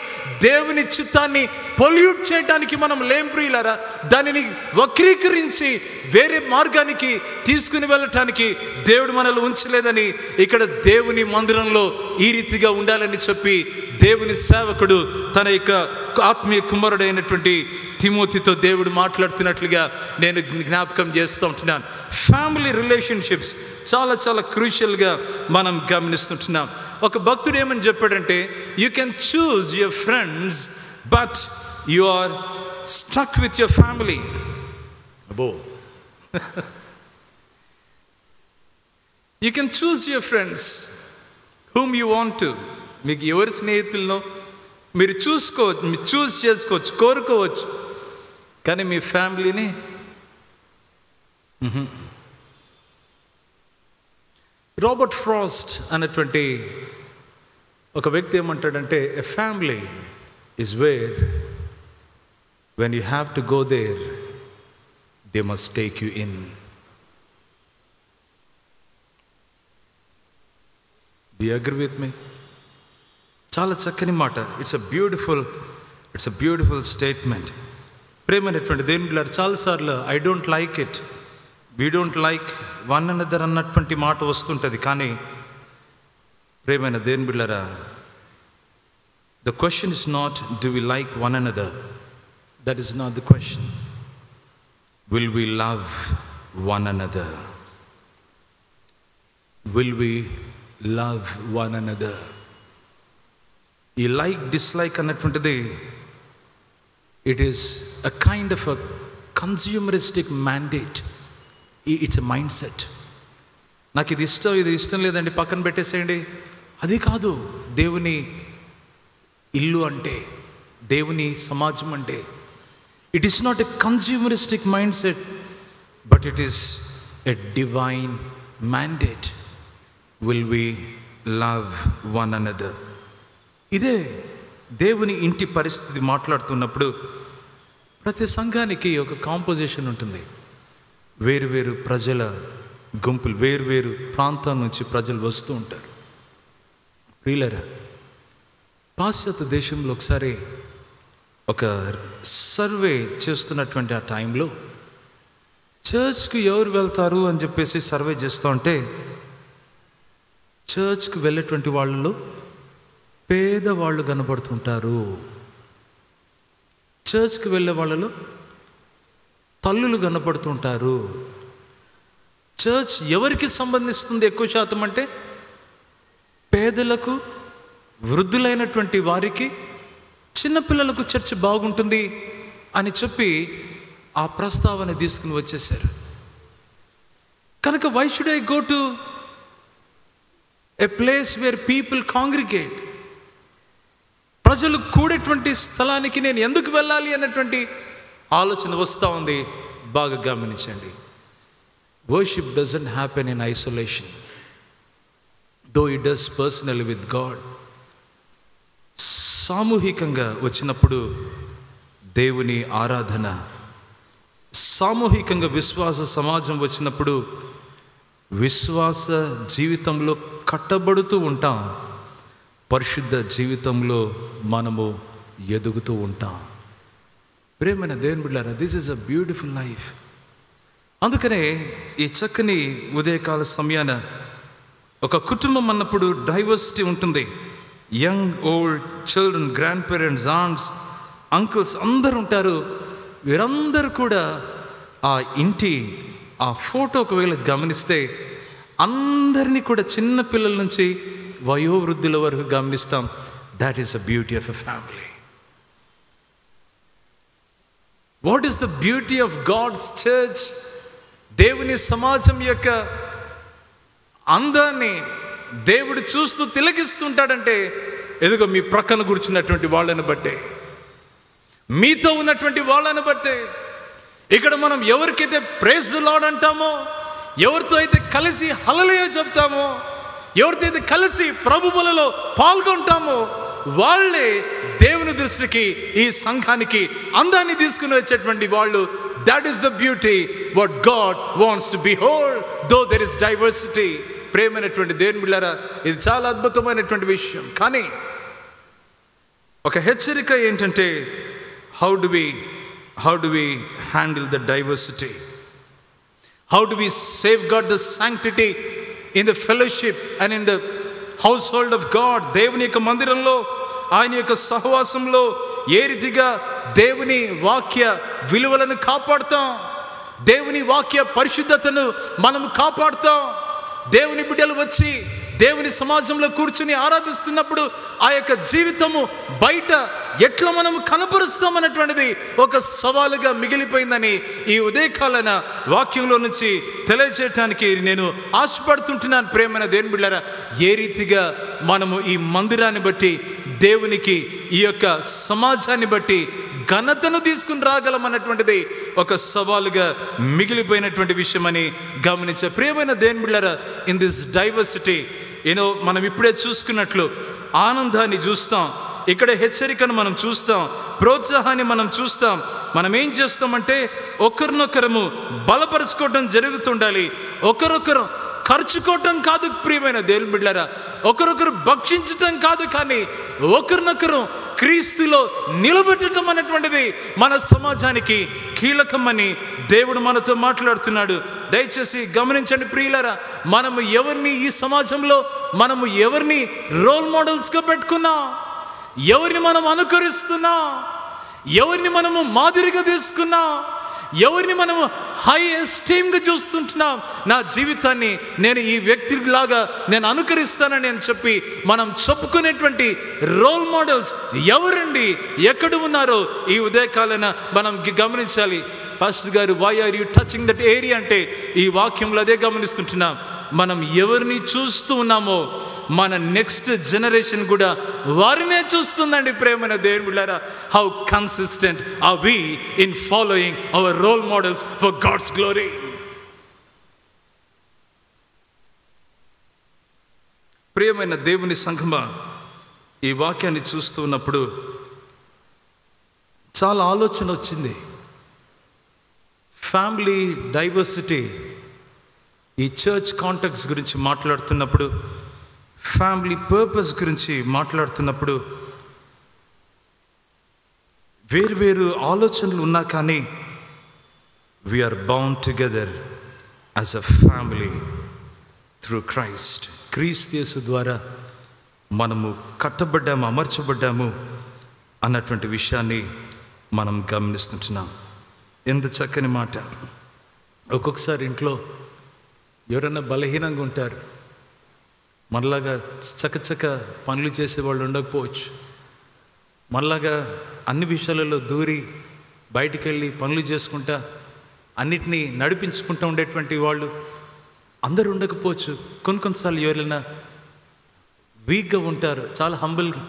దేవుని చిత్తాన్ని పొల్యూట్ చేయడానికి మనం లేం ప్రియులారా. దానిని వక్రీకరించి వేరే మార్గానికి తీసుకుని వెళ్ళటానికి దేవుడు మనల్ని ఉంచలేదని, ఇక్కడ దేవుని మందిరంలో ఈ రీతిగా ఉండాలని చెప్పి దేవుని సేవకుడు తన యొక్క ఆత్మీయ కుమారుడైనటువంటి తిమోతితో దేవుడు మాట్లాడుతున్నట్లుగా నేను జ్ఞాపకం చేస్తూ ఉంటున్నాను. ఫ్యామిలీ రిలేషన్షిప్స్ చాలా చాలా క్రూషియల్గా మనం గమనిస్తుంటున్నాం. ఒక భక్తుడు ఏమని చెప్పాడంటే, you can choose your friends but you are stuck with your family. అబ్బో, you can choose your friends whom you want to. మీకు ఎవరి స్నేహితుల్లో మీరు చూసుకోవచ్చు, మీరు చూస్ చేసుకోవచ్చు, కోరుకోవచ్చు, కానీ మీ ఫ్యామిలీని రాబర్ట్ ఫ్రాస్ట్ అనేటువంటి ఒక వ్యక్తి ఏమంటాడంటే, a family is where when you have to go there they must take you in. Do you agree with me? చాలా చక్కని మాట. It's a beautiful statement. ప్రేమైనటువంటి దేవుని బిడ్డలారా, చాలాసార్లు I don't like it, we don't like one another అన్నటువంటి మాట వస్తుంటుంది. కానీ ప్రేమైన దేవుని బిడ్డలారా, the question is not do we like one another, that is not the question. Will we love one another? Will we love one another? ఈ like dislike అన్నటువంటిది it is a kind of a consumeristic mandate. It's a mindset. నాకు ఇది ఇష్టం లేదండి, పక్కన పెట్టేసేయండి. అది కాదు దేవుని ఇల్లు అంటే, దేవుని సమాజం అంటే. It is not a consumeristic mindset, but it is a divine mandate. Will we love one another? ఇదే దేవుని ఇంటి పరిస్థితి మాట్లాడుతున్నప్పుడు ప్రతి సంఘానికి ఒక కాంపోజిషన్ ఉంటుంది. వేరు ప్రజల గుంపులు, వేరు ప్రాంతాల నుంచి ప్రజలు వస్తూ ఉంటారు. ప్రియులారా, పాశ్చాత్య దేశంలో ఒకసారి ఒక సర్వే చేస్తున్నటువంటి ఆ టైంలో చర్చ్కి ఎవరు వెళ్తారు అని చెప్పేసి సర్వే చేస్తూ ఉంటే, చర్చ్కి వెళ్ళేటువంటి వాళ్ళలో పేదవాళ్ళు కనబడుతుంటారు. చర్చ్కి వెళ్ళే వాళ్ళలో తల్లులు కనబడుతుంటారు. చర్చ్ ఎవరికి సంబంధిస్తుంది ఎక్కువ శాతం అంటే, పేదలకు, వృద్ధులైనటువంటి వారికి చిన్నపిల్లలకు చర్చ్ బాగుంటుంది అని చెప్పి ఆ ప్రస్తావన తీసుకుని వచ్చేసారు. కనుక why should I go to a place where people congregate? ప్రజలు కూడేటువంటి స్థలానికి నేను ఎందుకు వెళ్ళాలి అన్నటువంటి ఆలోచన వస్తూ ఉంది. బాగా గమనించండి. Worship doesn't happen in isolation, though it does personally with God. సామూహికంగా వచ్చినప్పుడు దేవుని ఆరాధన, సామూహికంగా విశ్వాస సమాజం వచ్చినప్పుడు విశ్వాస జీవితంలో కట్టబడుతూ ఉంటాం, పరిశుద్ధ జీవితంలో మనము ఎదుగుతూ ఉంటాం. ప్రేమైన దేవుని బిడ్డలారా, this is a beautiful life. అందుకనే ఈ చక్కని ఉదయకాల సమయాన ఒక కుటుంబం అన్నప్పుడు డైవర్సిటీ ఉంటుంది. Young, old, children, grand parents, aunts, uncles అందరూ ఉంటారు. వీరందరూ కూడా ఆ ఇంటి ఆ ఫోటో ఒకవేళ గమనిస్తే అందరినీ కూడా చిన్న పిల్లల నుంచి వయోవృద్ధుల వరకు గమనిస్తాం. That is the beauty of a family. What is the beauty of God's church? దేవుని సమాజం యొక్క అందాన్ని దేవుడు చూస్తూ తిలకిస్తుంటాడంటే ఎదుగో మీ ప్రక్కన కూర్చున్నటువంటి వాళ్ళని బట్టే, మీతో ఉన్నటువంటి వాళ్ళని బట్టే. ఇక్కడ మనం ఎవరికైతే ప్రైజ్ ది లార్డ్ అంటామో, ఎవరితో అయితే కలిసి హల్లెలూయా చెప్తామో, ఎవరితో అయితే కలిసి ప్రభు బలిలో పాల్గొంటామో వాళ్ళే దేవుని దృష్టికి, ఈ సంఘానికి అందాన్ని తీసుకుని వచ్చేటువంటి వాళ్ళు. That is the beauty what God wants to behold though there is diversity. ప్రేమైనటువంటి దేవుని బిడ్డలారా, ఇది చాలా అద్భుతమైనటువంటి విషయం. కానీ ఒక హెచ్చరిక ఏంటంటే, how do we handle the diversity? How do we safeguard the sanctity in the fellowship and in the household of God? దేవుని యొక్క మందిరంలో, ఆయన యొక్క సహవాసంలో ఏ రీతిగా దేవుని వాక్య విలువలను కాపాడుతాం, దేవుని వాక్య పరిశుద్ధతను మనం కాపాడుతాం. దేవుని బిడ్డలు వచ్చి దేవుని సమాజంలో కూర్చుని ఆరాధిస్తున్నప్పుడు ఆ యొక్క జీవితము బయట ఎట్లా మనం కనపరుస్తామన్నటువంటిది ఒక సవాలుగా మిగిలిపోయిందని ఈ ఉదయకాలన వాక్యంలో నుంచి తెలియజేయటానికి నేను ఆశపడుతుంటున్నాను. ప్రేమైన దేవుని బిడ్డలారా, ఏ రీతిగా మనము ఈ మందిరాన్ని బట్టి, దేవునికి ఈ యొక్క సమాజాన్ని బట్టి ఘనతను తీసుకుని రాగలం అన్నటువంటిది ఒక సవాలుగా మిగిలిపోయినటువంటి విషయం అని గమనించే. ప్రియమైన దేవుని బిడ్డలారా, ఇన్ దిస్ డైవర్సిటీ మనం ఇప్పుడే చూసుకున్నట్లు ఆనందాన్ని చూస్తాం, ఇక్కడ హెచ్చరికను మనం చూస్తాం, ప్రోత్సాహాన్ని మనం చూస్తాం. మనం ఏం చేస్తామంటే ఒకరినొకరము బలపరుచుకోవటం జరుగుతుండాలి. ఒకరొకరు ఖర్చుకోవటం కాదు ప్రియమైన దేవుని బిడ్డలారా, ఒకరొకరు భక్షించటం కాదు, కానీ ఒకరినొకరు క్రీస్తులో నిలబెట్టడం అనేటువంటిది మన సమాజానికి కీలకమని దేవుడు మనతో మాట్లాడుతున్నాడు. దయచేసి గమనించండి ప్రియులారా, మనము ఎవరిని ఈ సమాజంలో మనము ఎవరిని రోల్ మోడల్స్గా పెట్టుకున్నాం, ఎవరిని మనం అనుకరిస్తున్నాం, ఎవరిని మనము మాదిరిగా తీసుకున్నాం, ఎవరిని మనము హై ఎస్టీమ్గా చూస్తుంటున్నాం. నా జీవితాన్ని నేను ఈ వ్యక్తిలాగా నేను అనుకరిస్తానని అని చెప్పి మనం చెప్పుకునేటువంటి రోల్ మోడల్స్ ఎవరండి, ఎక్కడ ఉన్నారో ఈ ఉదయకాలన మనం గమనించాలి. పాస్టర్ గారు, why are you touching that area అంటే ఈ వాక్యంలో అదే గమనిస్తుంటున్నాం. మనం ఎవరిని చూస్తూ ఉన్నామో మన నెక్స్ట్ జనరేషన్ కూడా వారినే చూస్తుందండి. ప్రేమైన దేవుని బిడ్డలారా, how consistent are we in following our role models for God's glory? ప్రియమైన దేవుని సంఘమా, ఈ వాక్యాన్ని చూస్తూ ఉన్నప్పుడు చాలా ఆలోచన వచ్చింది. ఫ్యామిలీ డైవర్సిటీ, ఈ చర్చ్ కాంటాక్ట్స్ గురించి మాట్లాడుతున్నప్పుడు, ఫ్యామిలీ పర్పస్ గురించి మాట్లాడుతున్నప్పుడు వేరు ఆలోచనలు ఉన్నా కానీ we are bound together as a family through Christ. క్రీస్తు యేసు ద్వారా మనము కట్టబడ్డాము, అమర్చబడ్డాము అన్నటువంటి విషయాన్ని మనం గమనిస్తుంటున్నాం. ఎంత చక్కని మాట. ఒక్కొక్కసారి ఇంట్లో ఎవరైనా బలహీనంగా ఉంటారు, మనలాగా చకచక పనులు చేసేవాళ్ళు ఉండకపోవచ్చు. మనలాగా అన్ని విషయాలలో దూరి బయటికి వెళ్ళి పనులు చేసుకుంటా అన్నిటినీ నడిపించుకుంటూ ఉండేటువంటి వాళ్ళు అందరూ ఉండకపోవచ్చు. కొన్నిసార్లు ఎవరైనా వీక్గా ఉంటారు, చాలా హంబుల్గా.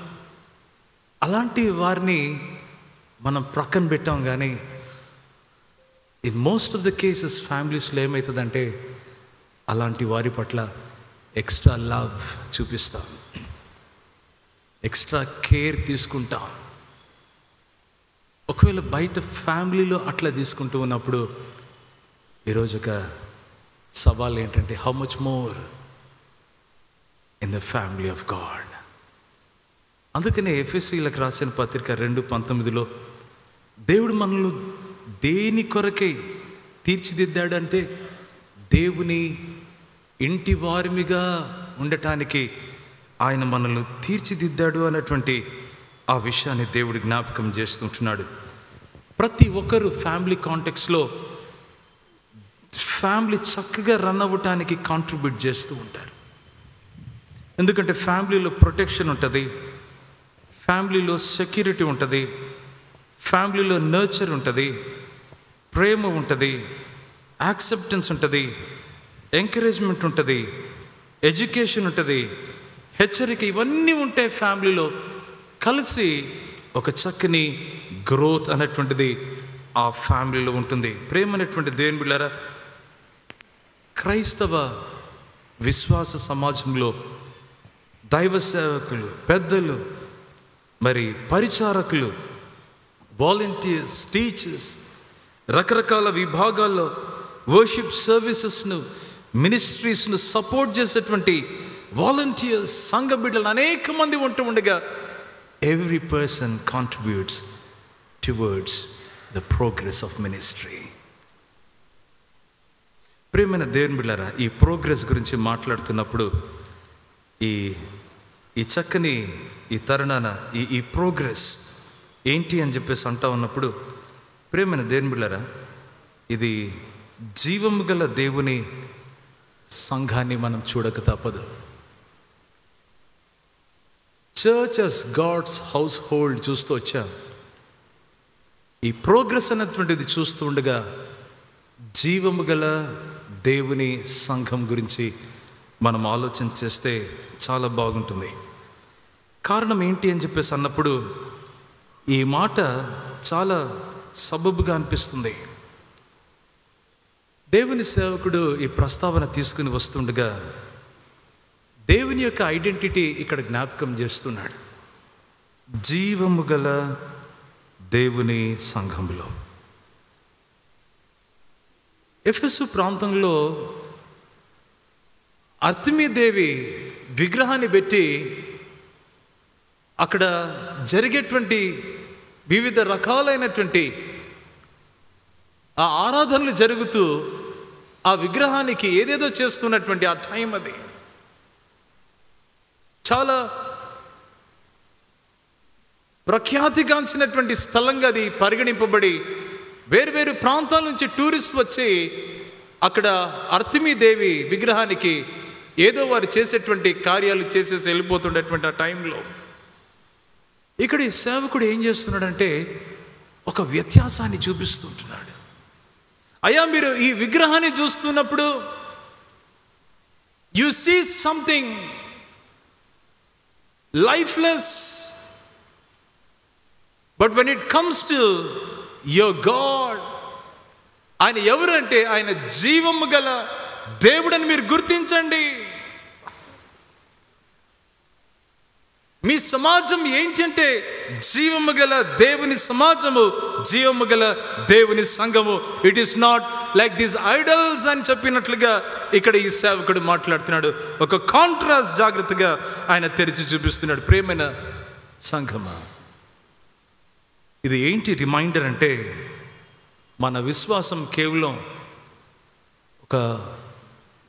అలాంటి వారిని మనం ప్రక్కన పెట్టాం. కానీ in most of the cases ఫ్యామిలీస్లో ఏమవుతుందంటే అలాంటి వారి పట్ల ఎక్స్ట్రా లవ్ చూపిస్తాం, ఎక్స్ట్రా కేర్ తీసుకుంటాం. ఒకవేళ బయట ఫ్యామిలీలో అట్లా తీసుకుంటూ ఉన్నప్పుడు ఈరోజు ఒక సవాల్ ఏంటంటే how much more in the family of God. అందుకనే ఎఫెసీయులకు రాసిన పత్రిక 2:19 దేవుడు మనల్ని దేని కొరకై తీర్చిదిద్దాడంటే దేవుని ఇంటి వారిమిగా ఉండటానికి ఆయన మనల్ని తీర్చిదిద్దాడు అన్నటువంటి ఆ విషయాన్ని దేవుడు జ్ఞాపకం చేస్తుంటున్నాడు. ప్రతి ఒక్కరు ఫ్యామిలీ కాంటెక్స్లో ఫ్యామిలీ చక్కగా రన్ అవ్వటానికి కాంట్రిబ్యూట్ చేస్తూ ఉంటారు. ఎందుకంటే ఫ్యామిలీలో ప్రొటెక్షన్ ఉంటుంది, ఫ్యామిలీలో సెక్యూరిటీ ఉంటుంది, ఫ్యామిలీలో నర్చర్ ఉంటుంది, ప్రేమ ఉంటుంది, యాక్సెప్టెన్స్ ఉంటుంది, ఎంకరేజ్మెంట్ ఉంటుంది, ఎడ్యుకేషన్ ఉంటుంది, హెచ్చరిక, ఇవన్నీ ఉంటాయి. ఫ్యామిలీలో కలిసి ఒక చక్కని గ్రోత్ అనేటువంటిది ఆ ఫ్యామిలీలో ఉంటుంది. ప్రేమ అనేటువంటి దేవుని బిడ్డలారా, క్రైస్తవ విశ్వాస సమాజంలో దైవ సేవకులు, పెద్దలు, మరి పరిచారకులు, వాలంటీర్స్, టీచర్స్, రకరకాల విభాగాల్లో వర్షిప్ సర్వీసెస్ను, మినిస్ట్రీస్ను సపోర్ట్ చేసేటువంటి వాలంటీర్స్, సంఘ బిడ్డలు అనేక మంది ఉంటూ ఉండగా every person contributes towards the progress of ministry. ప్రియమైన దేవుని బిడ్డలారా, ఈ ప్రోగ్రెస్ గురించి మాట్లాడుతున్నప్పుడు ఈ చక్కని ఈ తరుణాన ఈ ప్రోగ్రెస్ ఏంటి అని చెప్పేసి అంటా ఉన్నప్పుడు, ప్రియమైన దేవుని బిడ్డలారా, ఇది జీవము గల దేవుని సంఘాన్ని మనం చూడక తప్పదు. చర్చ్ అస్ గాడ్స్ హౌస్ హోల్డ్ చూస్తూ వచ్చాం. ఈ ప్రోగ్రెస్ అన్నటువంటిది చూస్తూ ఉండగా జీవము గల దేవుని సంఘం గురించి మనం ఆలోచన చేస్తే చాలా బాగుంటుంది. కారణం ఏంటి అని చెప్పేసి అన్నప్పుడు ఈ మాట చాలా సబబుగా అనిపిస్తుంది. దేవుని సేవకుడు ఈ ప్రస్తావన తీసుకుని వస్తుండగా దేవుని యొక్క ఐడెంటిటీ ఇక్కడ జ్ఞాపకం చేస్తున్నాడు. జీవము గల దేవుని సంఘంలో ఎఫెసు ప్రాంతంలో అర్తెమీదేవి విగ్రహాన్ని పెట్టి అక్కడ జరిగేటువంటి వివిధ రకాలైనటువంటి ఆ ఆరాధనలు జరుగుతూ ఆ విగ్రహానికి ఏదేదో చేస్తున్నటువంటి ఆ టైం అది చాలా ప్రఖ్యాతిగాంచినటువంటి స్థలంగా అది పరిగణింపబడి వేరు ప్రాంతాల నుంచి టూరిస్ట్ వచ్చి అక్కడ అర్తెమీదేవి విగ్రహానికి ఏదో వారు చేసేటువంటి కార్యాలు చేసేసి వెళ్ళిపోతుండేటువంటి ఆ టైంలో ఇక్కడ ఈ సేవకుడు ఏం చేస్తున్నాడంటే ఒక వ్యత్యాసాన్ని చూపిస్తుంటున్నాడు. అయ్యా, మీరు ఈ విగ్రహాన్ని చూస్తున్నప్పుడు you see something lifeless, but when it comes to your God, ఆయన ఎవరంటే ఆయన జీవము గల దేవుడని మీరు గుర్తించండి. మీ సమాజం ఏంటంటే జీవము గల దేవుని సమాజము, జీవము గల దేవుని సంఘము. It is not like these idols అని చెప్పినట్లుగా ఇక్కడ ఈ సేవకుడు మాట్లాడుతున్నాడు. ఒక కాంట్రాస్ట్ జాగ్రత్తగా ఆయన తెరిచి చూపిస్తున్నాడు. ప్రియమైన సంఘమా, ఇది ఏంటి రిమైండర్ అంటే మన విశ్వాసం కేవలం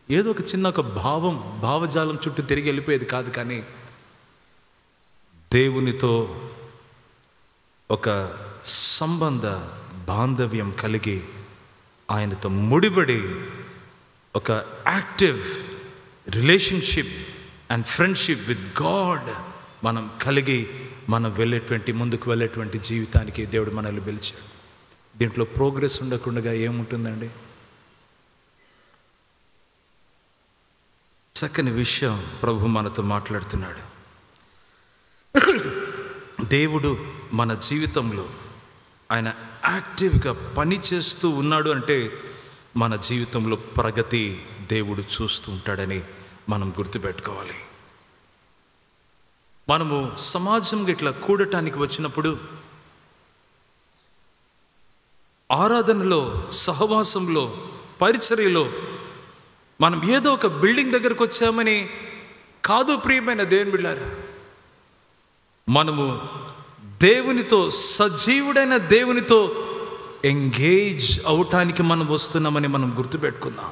ఏదో ఒక చిన్న భావజాలం చుట్టూ తిరిగి వెళ్ళిపోయేది కాదు, కానీ దేవునితో ఒక సంబంధ బాంధవ్యం కలిగి ఆయనతో ముడిపడి ఒక active relationship and friendship with God మనం కలిగి మనం ముందుకు వెళ్ళేటువంటి జీవితానికి దేవుడు మనల్ని పిలిచాడు. దీంట్లో ప్రోగ్రెస్ ఉండకుండా ఏముంటుందండి? చక్కని విషయం ప్రభు మనతో మాట్లాడుతున్నాడు. దేవుడు మన జీవితంలో ఆయన యాక్టివ్గా పని చేస్తూ ఉన్నాడు అంటే మన జీవితంలో ప్రగతి దేవుడు చూస్తూ ఉంటాడని మనం గుర్తుపెట్టుకోవాలి. మనము సమాజంగా ఇట్లా కూడటానికి వచ్చినప్పుడు ఆరాధనలో, సహవాసంలో, పరిచర్యలో మనం ఏదో ఒక బిల్డింగ్ దగ్గరకు వచ్చామని కాదు ప్రియమైన దేవుని బిడ్డలారా. మనము దేవునితో, సజీవుడైన దేవునితో ఎంగేజ్ అవటానికి మనం వస్తున్నామని మనం గుర్తుపెట్టుకుందాం.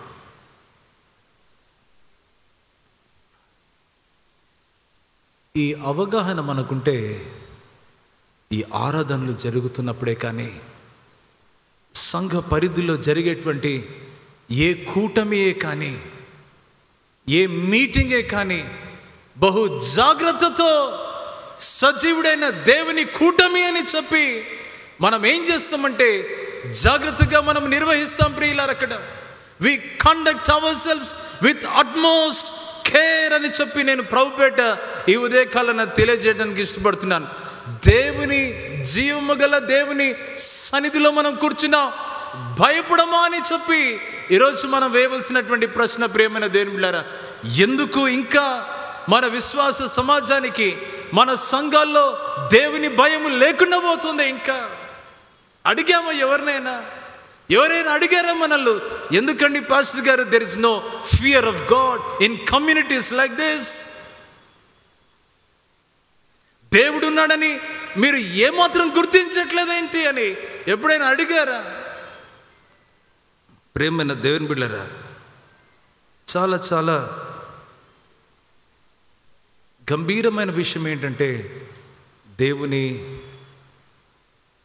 ఈ అవగాహన మనకుంటే ఈ ఆరాధనలు జరుగుతున్నప్పుడే కానీ, సంఘ పరిధిలో జరిగేటువంటి ఏ కూటమియే కానీ, ఏ మీటింగే కానీ బహు జాగ్రత్తతో సజీవుడైన దేవుని కూటమి అని చెప్పి మనం ఏం చేస్తామంటే జాగ్రత్తగా మనం నిర్వహిస్తాం ప్రియులారా. అక్కడ we conduct ourselves with utmost care అని చెప్పి నేను ప్రభుపేట ఈ ఉదయకాలను తెలియజేయడానికి ఇష్టపడుతున్నాను. దేవుని జీవము గల దేవుని సన్నిధిలో మనం కూర్చున్నాం, భయపడమా అని చెప్పి ఈరోజు మనం వేయవలసినటువంటి ప్రశ్న ప్రియమైన దేవుని బిడ్డలారా, ఎందుకు ఇంకా మన విశ్వాస సమాజానికి, మన సంఘాల్లో దేవుని భయం లేకుండా పోతుంది? ఇంకా అడిగామా ఎవరైనా అడిగారా మనల్ని? ఎందుకండి పాస్టర్ గారు, there is no fear of God in communities like this? దేవుడు ఉన్నాడని మీరు ఏమాత్రం గుర్తించట్లేదేంటి అని ఎప్పుడైనా అడిగారా? ప్రేమైన దేవుని బిడ్డలారా, చాలా చాలా గంభీరమైన విషయం ఏంటంటే, దేవుని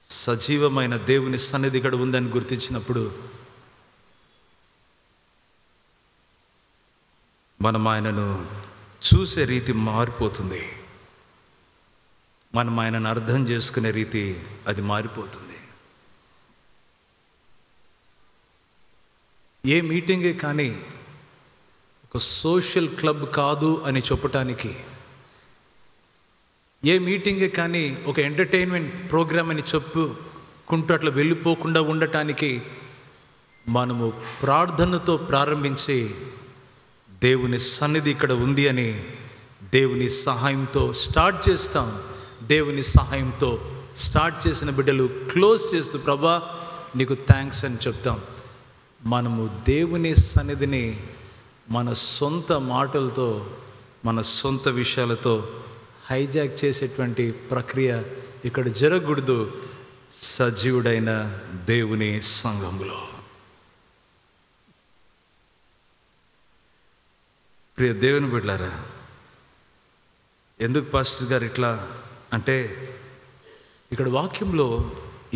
సజీవమైన దేవుని సన్నిధి ఇక్కడ ఉందని గుర్తించినప్పుడు మనం ఆయనను చూసే రీతి మారిపోతుంది. మనం ఆయనను అర్థం చేసుకునే రీతి అది మారిపోతుంది. ఏ మీటింగే కానీ ఒక సోషల్ క్లబ్ కాదు అని చెప్పటానికి, ఏ మీటింగే కానీ ఒక ఎంటర్టైన్మెంట్ ప్రోగ్రామ్ అని చెప్పుకుంటూ అట్లా వెళ్ళిపోకుండా ఉండటానికి మనము ప్రార్థనతో ప్రారంభించి దేవుని సన్నిధి ఇక్కడ ఉంది అని దేవుని సహాయంతో స్టార్ట్ చేస్తాం. దేవుని సహాయంతో స్టార్ట్ చేసిన బిడ్డలు క్లోజ్ చేస్తూ ప్రభా నీకు థ్యాంక్స్ అని చెప్తాం. మనము దేవుని సన్నిధిని మన సొంత మాటలతో, మన సొంత విషయాలతో హైజాక్ చేసేటువంటి ప్రక్రియ ఇక్కడ జరగకూడదు. సజీవుడైన దేవుని సంఘంలో ప్రియ దేవుని బిడ్డలారా, ఎందుకు పాస్టర్ గారు ఇట్లా అంటే, ఇక్కడ వాక్యంలో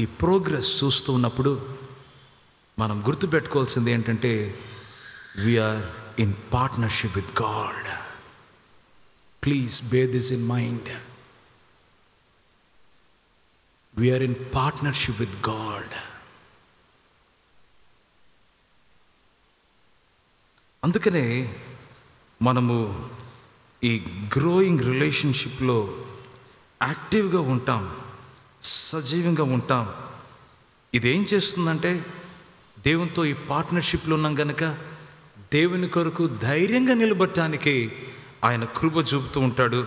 ఈ ప్రోగ్రెస్ చూస్తూ ఉన్నప్పుడు మనం గుర్తుపెట్టుకోవాల్సింది ఏంటంటే, we are in partnership with God. Please bear this in mind. We are in partnership with God. అందుకనే మనము ఈ గ్రోయింగ్ రిలేషన్షిప్లో యాక్టివ్గా ఉంటాం, సజీవంగా ఉంటాం. ఇదేం చేస్తుందంటే, దేవునితో ఈ పార్ట్నర్షిప్లో ఉన్నాం కనుక దేవుని కొరకు ధైర్యంగా నిలబడటానికి ఆయన కృప చూపుతూ ఉంటాడు,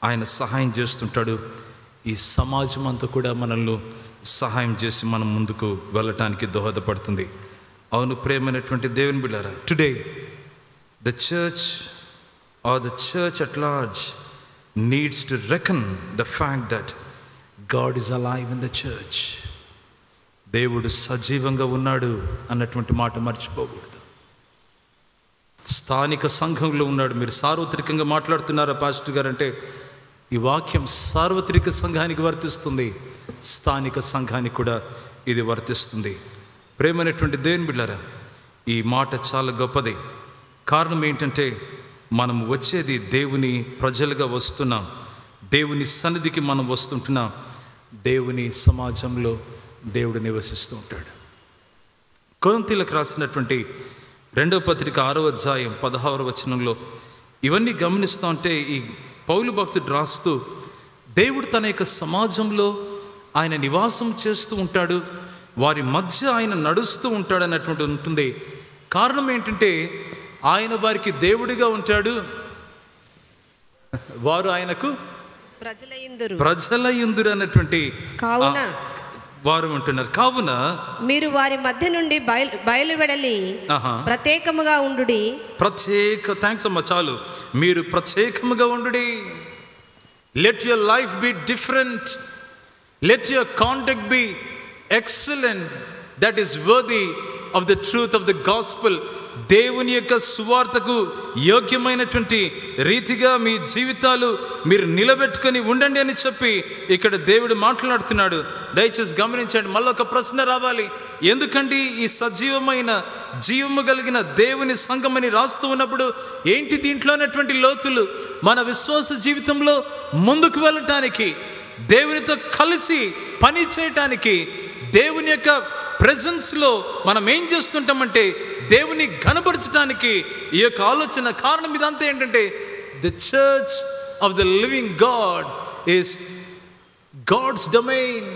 ఆయన సహాయం చేస్తుంటాడు. ఈ సమాజం అంతా కూడా మనల్ని సహాయం చేసి మనం ముందుకు వెళ్ళటానికి దోహదపడుతుంది. అవును ప్రేమైనటువంటి దేవుని బిడ్డలారా, today the church at large needs to reckon the fact that God is alive in the church. దేవుడు సజీవంగా ఉన్నాడు అన్నటువంటి మాట మర్చిపోకూడదు. స్థానిక సంఘంలో ఉన్నాడు. మీరు సార్వత్రికంగా మాట్లాడుతున్నారా పాస్టర్ గారు అంటే, ఈ వాక్యం సార్వత్రిక సంఘానికి వర్తిస్తుంది, స్థానిక సంఘానికి కూడా ఇది వర్తిస్తుంది. ప్రేమైనటువంటి దేవుని బిడ్డలారా, ఈ మాట చాలా గొప్పది. కారణం ఏంటంటే, మనం వచ్చేది దేవుని ప్రజలుగా వస్తున్నాం, దేవుని సన్నిధికి మనం వస్తుంటున్నాం. దేవుని సమాజంలో దేవుడు నివసిస్తూ ఉంటాడు. కొరింథీయులకు రాసినటువంటి 2వ పత్రిక 6వ అధ్యాయం 16వ వచనంలో ఇవన్నీ గమనిస్తూ ఉంటే ఈ పౌలు భక్తుడు రాస్తూ దేవుడు తన యొక్క సమాజంలో ఆయన నివాసం చేస్తూ ఉంటాడు, వారి మధ్య ఆయన నడుస్తూ ఉంటాడు అన్నటువంటి ఉంటుంది. కారణం ఏంటంటే ఆయన వారికి దేవుడిగా ఉంటాడు, వారు ఆయనకు ప్రజలయుందురు అన్నటువంటి వారు ఉంటున్నారు. కావున మీరు వారి మధ్య నుండి బయలువెడలి ప్రత్యేకముగా ఉండుడి. థ్యాంక్స్ అమ్మా, చాలు. మీరు ప్రత్యేకముగా ఉండుడి. Let your life be different, let your conduct B excellent, that is worthy of the truth of the gospel. దేవుని యొక్క సువార్తకు యోగ్యమైనటువంటి రీతిగా మీ జీవితాలు మీరు నిలబెట్టుకొని ఉండండి అని చెప్పి ఇక్కడ దేవుడు మాట్లాడుతున్నాడు. దయచేసి గమనించండి. మళ్ళీ ఒక ప్రశ్న రావాలి, ఎందుకండి ఈ సజీవమైన జీవము కలిగిన దేవుని సంఘమని రాస్తూ ఉన్నప్పుడు ఏంటి దీంట్లో ఉన్నటువంటి లోతులు? మన విశ్వాస జీవితంలో ముందుకు వెళ్ళటానికి, దేవునితో కలిసి పని చేయటానికి, దేవుని యొక్క ప్రెజెన్స్లో మనం ఏం చేస్తుంటామంటే దేవుని ఘనపరచడానికి ఈ యొక్క ఆలోచన. కారణం ఇదంతా ఏంటంటే the church of the living God is God's domain.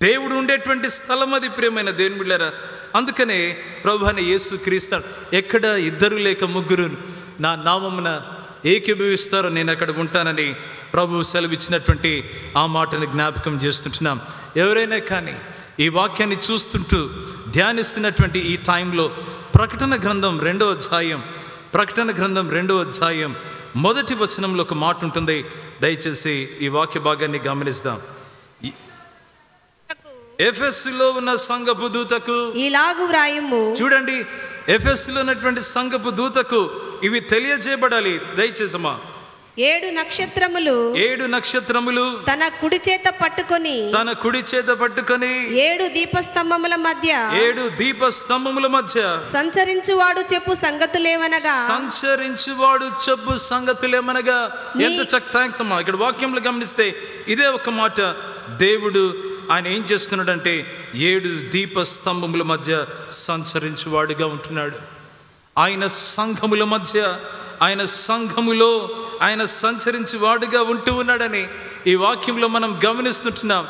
దేవుడు ఉండేటువంటి స్థలం అది, ప్రియమైన దేవుని బిడ్డలారా. అందుకనే ప్రభువైన యేసు క్రీస్తు ఎక్కడ 2 లేక 3 నా నామమున ఏకీభవిస్తారో నేను అక్కడ ఉంటానని ప్రభువు సెలవిచ్చినటువంటి ఆ మాటను జ్ఞాపకం చేస్తుంటున్నాం. ఎవరైనా కానీ ఈ వాక్యాన్ని చూస్తుంటూ ధ్యానిస్తున్నటువంటి ఈ టైంలో ప్రకటన గ్రంథం 2వ అధ్యాయం మొదటి వచనంలో ఒక మాట ఉంటుంది. దయచేసి ఈ వాక్య భాగాన్ని గమనిద్దాం. ఎఫెసులో ఉన్న సంఘపు దూతకు ఇలాగు వ్రాయుము. చూడండి, ఎఫెసులో ఉన్నటువంటి సంఘపు దూతకు ఇవి తెలియజేయబడాలి. దయచేసమ్మా. 7 నక్షత్రములు తన కుడి చేత పట్టుకొని 7 దీపస్తంభముల మధ్య సంచరించువాడు చెప్పు సంగతులేమనగా ఎంత థాంక్స్ అమ్మా. ఇక్కడ వాక్యంలో గమనిస్తే ఇదే ఒక మాట. దేవుడు ఆయన ఏం చేస్తున్నాడంటే 7 దీపస్తంభముల మధ్య సంచరించువాడుగా ఉంటున్నాడు. ఆయన సంఘముల మధ్య, ఆయన సంఘములో ఆయన సంచరించి వాడుగా ఉంటూ ఉన్నాడని ఈ వాక్యంలో మనం గమనిస్తుంటున్నాం.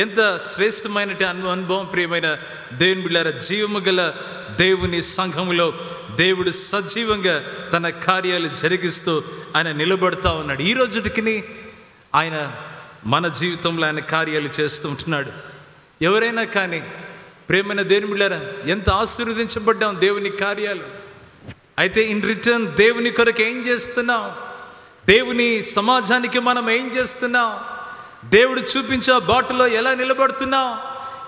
ఎంత శ్రేష్టమైన అనుభవం ప్రియమైన దేవుని బిడ్డలారా. జీవము గల దేవుని సంఘములో దేవుడు సజీవంగా తన కార్యాలు జరిగిస్తూ ఆయన నిలబడతా ఉన్నాడు. ఈ రోజుకి ఆయన మన జీవితంలో ఆయన కార్యాలు చేస్తూ ఉంటున్నాడు. ఎవరైనా కానీ ప్రియమైన దేవుని బిడ్డలారా, ఎంత ఆశీర్వదించబడ్డాం దేవుని కార్యాలు. అయితే ఇన్ రిటర్న్ దేవుని కొరకు ఏం చేస్తున్నాం? దేవుని సమాజానికి మనం ఏం చేస్తున్నాం? దేవుడు చూపించే బాటలో ఎలా నిలబడుతున్నాం?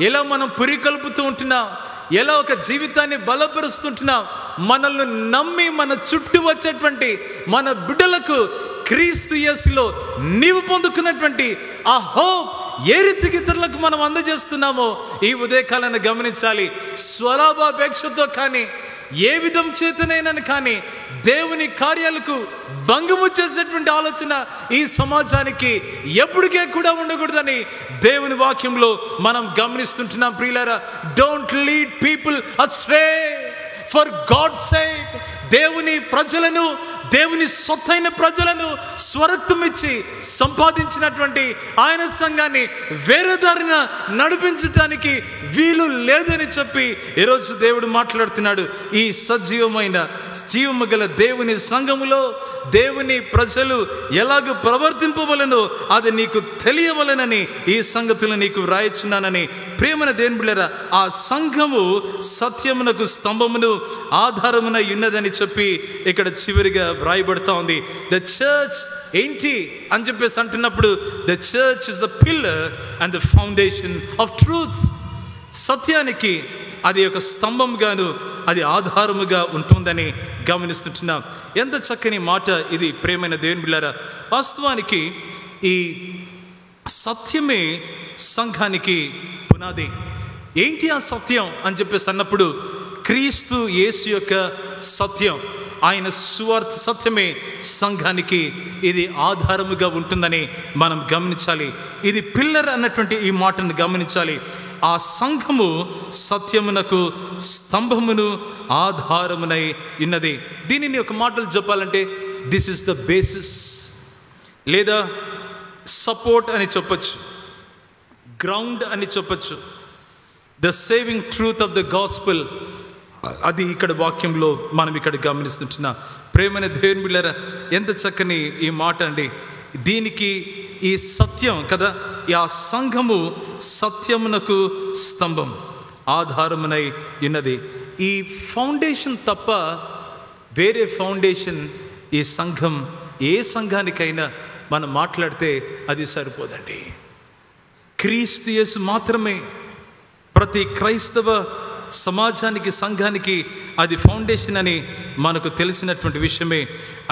ఎలా మనం పురికొల్పుతూ ఉంటున్నాం? ఎలా ఒక జీవితాన్ని బలపరుస్తుంటున్నాం? మనల్ని నమ్మి మన చుట్టూ వచ్చేటువంటి మన బిడ్డలకు క్రీస్తు యేసులో నీవు పొందుకున్నటువంటి ఆ హోప్ ఏ రీతికి ఇతరులకు మనం అందజేస్తున్నామో ఈ ఉదయకాలను గమనించాలి. స్వలాభాపేక్షతో కానీ ఏ విధం చేతనైనా కానీ దేవుని కార్యాలకు భంగము చేసేటువంటి ఆలోచన ఈ సమాజానికి ఎప్పటికే కూడా ఉండకూడదని దేవుని వాక్యంలో మనం గమనిస్తుంటున్నాం. ప్రియులారా, don't lead people astray for God's sake. దేవుని ప్రజలను, దేవుని సొత్తైన ప్రజలను స్వరత్వమిచ్చి సంపాదించినటువంటి ఆయన సంఘాన్ని వేరే దారిన నడిపించటానికి వీలు లేదని చెప్పి ఈరోజు దేవుడు మాట్లాడుతున్నాడు. ఈ సజీవమైన జీవము గల దేవుని సంఘములో దేవుని ప్రజలు ఎలాగ ప్రవర్తింపవలనో అది నీకు తెలియవలనని ఈ సంగతులు నీకు వ్రాయచున్నానని ప్రేమన దేవుని బిడ్డలారా, ఆ సంఘము సత్యమునకు స్తంభమును ఆధారమున ఉన్నదని చెప్పి ఇక్కడ చివరిగా వ్రాయబడతా ఉంది. ద చర్చ్ ఏంటి అని చెప్పేసి అంటున్నప్పుడు the church is the pillar and the foundation of truth. సత్యానికి అది ఒక స్తంభంగాను, అది ఆధారముగా ఉంటుందని గమనిస్తుంటున్నాం. ఎంత చక్కని మాట ఇది ప్రేమైన దేవుని బిడ్డలారా. వాస్తవానికి ఈ సత్యమే సంఘానికి పునాది. ఏంటి ఆ సత్యం అని చెప్పేసి అన్నప్పుడు క్రీస్తు యేసు యొక్క సత్యం. ఆయన సువార్త సత్యమే సంఘానికి ఇది ఆధారముగా ఉంటుందని మనం గమనించాలి. ఇది పిల్లర్ అన్నటువంటి ఈ మాటను గమనించాలి. ఆ సంఘము సత్యమునకు స్తంభమును ఆధారమునై ఉన్నది. దీనిని ఒక మాటలు చెప్పాలంటే దిస్ ఇస్ ద బేసిస్, లేదా సపోర్ట్ అని చెప్పచ్చు, గ్రౌండ్ అని చెప్పచ్చు. The saving truth of the gospel, అది ఇక్కడ వాక్యంలో మనం ఇక్కడ గమనిస్తుంటున్నా. ప్రేమైన దేవుని బిడ్డలారా, ఎంత చక్కని ఈ మాట అండి. దీనికి ఈ సత్యం కదా, ఆ సంఘము సత్యమునకు స్తంభం ఆధారమునై ఉన్నది. ఈ ఫౌండేషన్ తప్ప వేరే ఫౌండేషన్ ఈ సంఘం ఏ సంఘానికైనా మనం మాట్లాడితే అది సరిపోదండి. క్రీస్తు యేసు మాత్రమే ప్రతి క్రైస్తవ సమాజానికి, సంఘానికి అది ఫౌండేషన్ అని మనకు తెలిసినటువంటి విషయమే.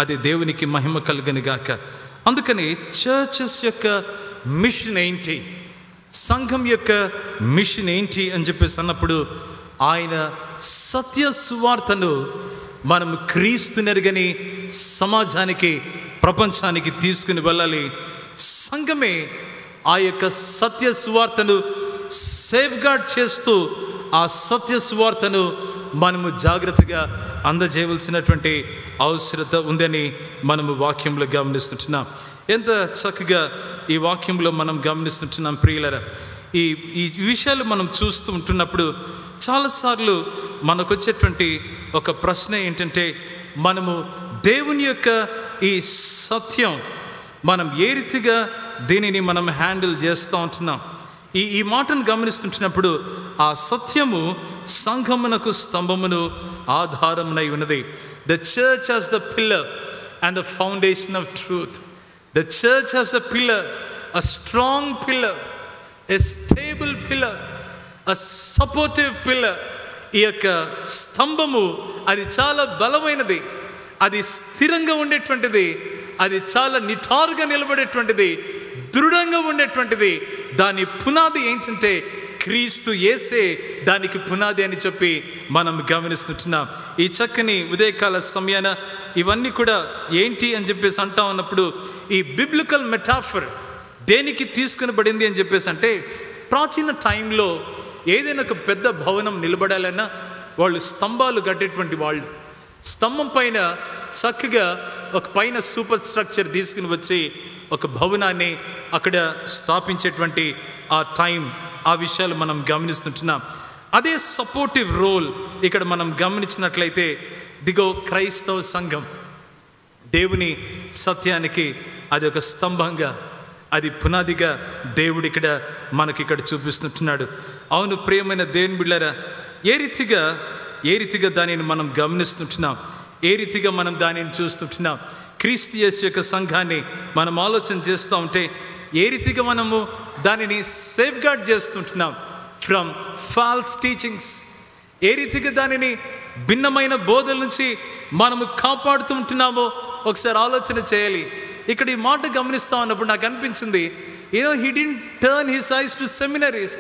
అది దేవునికి మహిమ కలుగను గాక. అందుకని చర్చెస్ యొక్క మిషన్ ఏంటి, సంఘం యొక్క మిషన్ ఏంటి అని చెప్పేసి అన్నప్పుడు, ఆయన సత్య సువార్తను మనం క్రీస్తునెరుగని సమాజానికి, ప్రపంచానికి తీసుకుని వెళ్ళాలి. సంఘమే ఆ యొక్క సత్య సువార్తను సేఫ్ గార్డ్ చేస్తూ ఆ సత్య సువార్తను మనము జాగ్రత్తగా అందజేయవలసినటువంటి అవసరత ఉందని మనము వాక్యంలో గమనిస్తుంటున్నాం. ఎంత చక్కగా ఈ వాక్యంలో మనం గమనిస్తుంటున్నాం ప్రియులరా. ఈ విషయాలు మనం చూస్తూ ఉంటున్నప్పుడు చాలాసార్లు మనకు వచ్చేటువంటి ఒక ప్రశ్న ఏంటంటే, మనము దేవుని యొక్క ఈ సత్యం మనం ఏ రీతిగా దీనిని మనం హ్యాండిల్ చేస్తూ ఉంటున్నాం. ఈ మాటను గమనిస్తుంటున్నప్పుడు ఆ సత్యము సంఘమునకు స్తంభమును ఆధారమునై ఉన్నది. The church as the pillar and the foundation of truth. The church as the pillar, a strong pillar, a stable pillar, a supportive pillar. ఈ యొక్క స్తంభము అది చాలా బలమైనది, అది స్థిరంగా ఉండేటువంటిది, అది చాలా నిటారుగా నిలబడేటువంటిది, దృఢంగా ఉండేటువంటిది. దాని పునాది ఏంటంటే క్రీస్తు యేసే దానికి పునాది అని చెప్పి మనం గమనిస్తుంటున్నాం. ఈ చక్కని ఉదయకాల సమయాన ఇవన్నీ కూడా ఏంటి అని చెప్పేసి అంటా ఉన్నప్పుడు, ఈ బిబ్లికల్ మెటాఫర్ దేనికి తీసుకునబడింది అని చెప్పేసి అంటే, ప్రాచీన టైంలో ఏదైనా ఒక పెద్ద భవనం నిలబడాలన్నా వాళ్ళు స్తంభాలు కట్టేటువంటి వాళ్ళు. స్తంభం పైన చక్కగా ఒక పైన సూపర్ స్ట్రక్చర్ తీసుకుని వచ్చి ఒక భవనాన్ని అక్కడ స్థాపించేటువంటి ఆ టైం, ఆ విషయాలు మనం గమనిస్తుంటున్నాం. అదే సపోర్టివ్ రోల్ ఇక్కడ మనం గమనించినట్లయితే, దిగో క్రైస్తవ సంఘం దేవుని సత్యానికి అది ఒక స్తంభంగా, అది పునాదిగా దేవుడు ఇక్కడ మనకిక్కడ చూపిస్తుంటున్నాడు. అవును ప్రియమైన దేవుని బిడ్డలారా, ఏ రీతిగా దానిని మనం గమనిస్తుంటున్నాం, ఏ రీతిగా మనం దానిని చూస్తుంటున్నాం. క్రీస్తు యేసు యొక్క సంఘాన్ని మనం ఆలోచన చేస్తూ ఉంటే ఏ రీతిగా మనము దానిని సేఫ్ గార్డ్ చేస్తుంటున్నాం ఫ్రమ్ ఫాల్స్ టీచింగ్స్, ఏ రీతిగా దానిని భిన్నమైన బోధల నుంచి మనము కాపాడుతూ ఉంటున్నామో ఒకసారి ఆలోచన చేయాలి. ఇక్కడ ఈ మాట గమనిస్తూ ఉన్నప్పుడు నాకు అనిపించింది, he didn't turn his eyes to seminaries.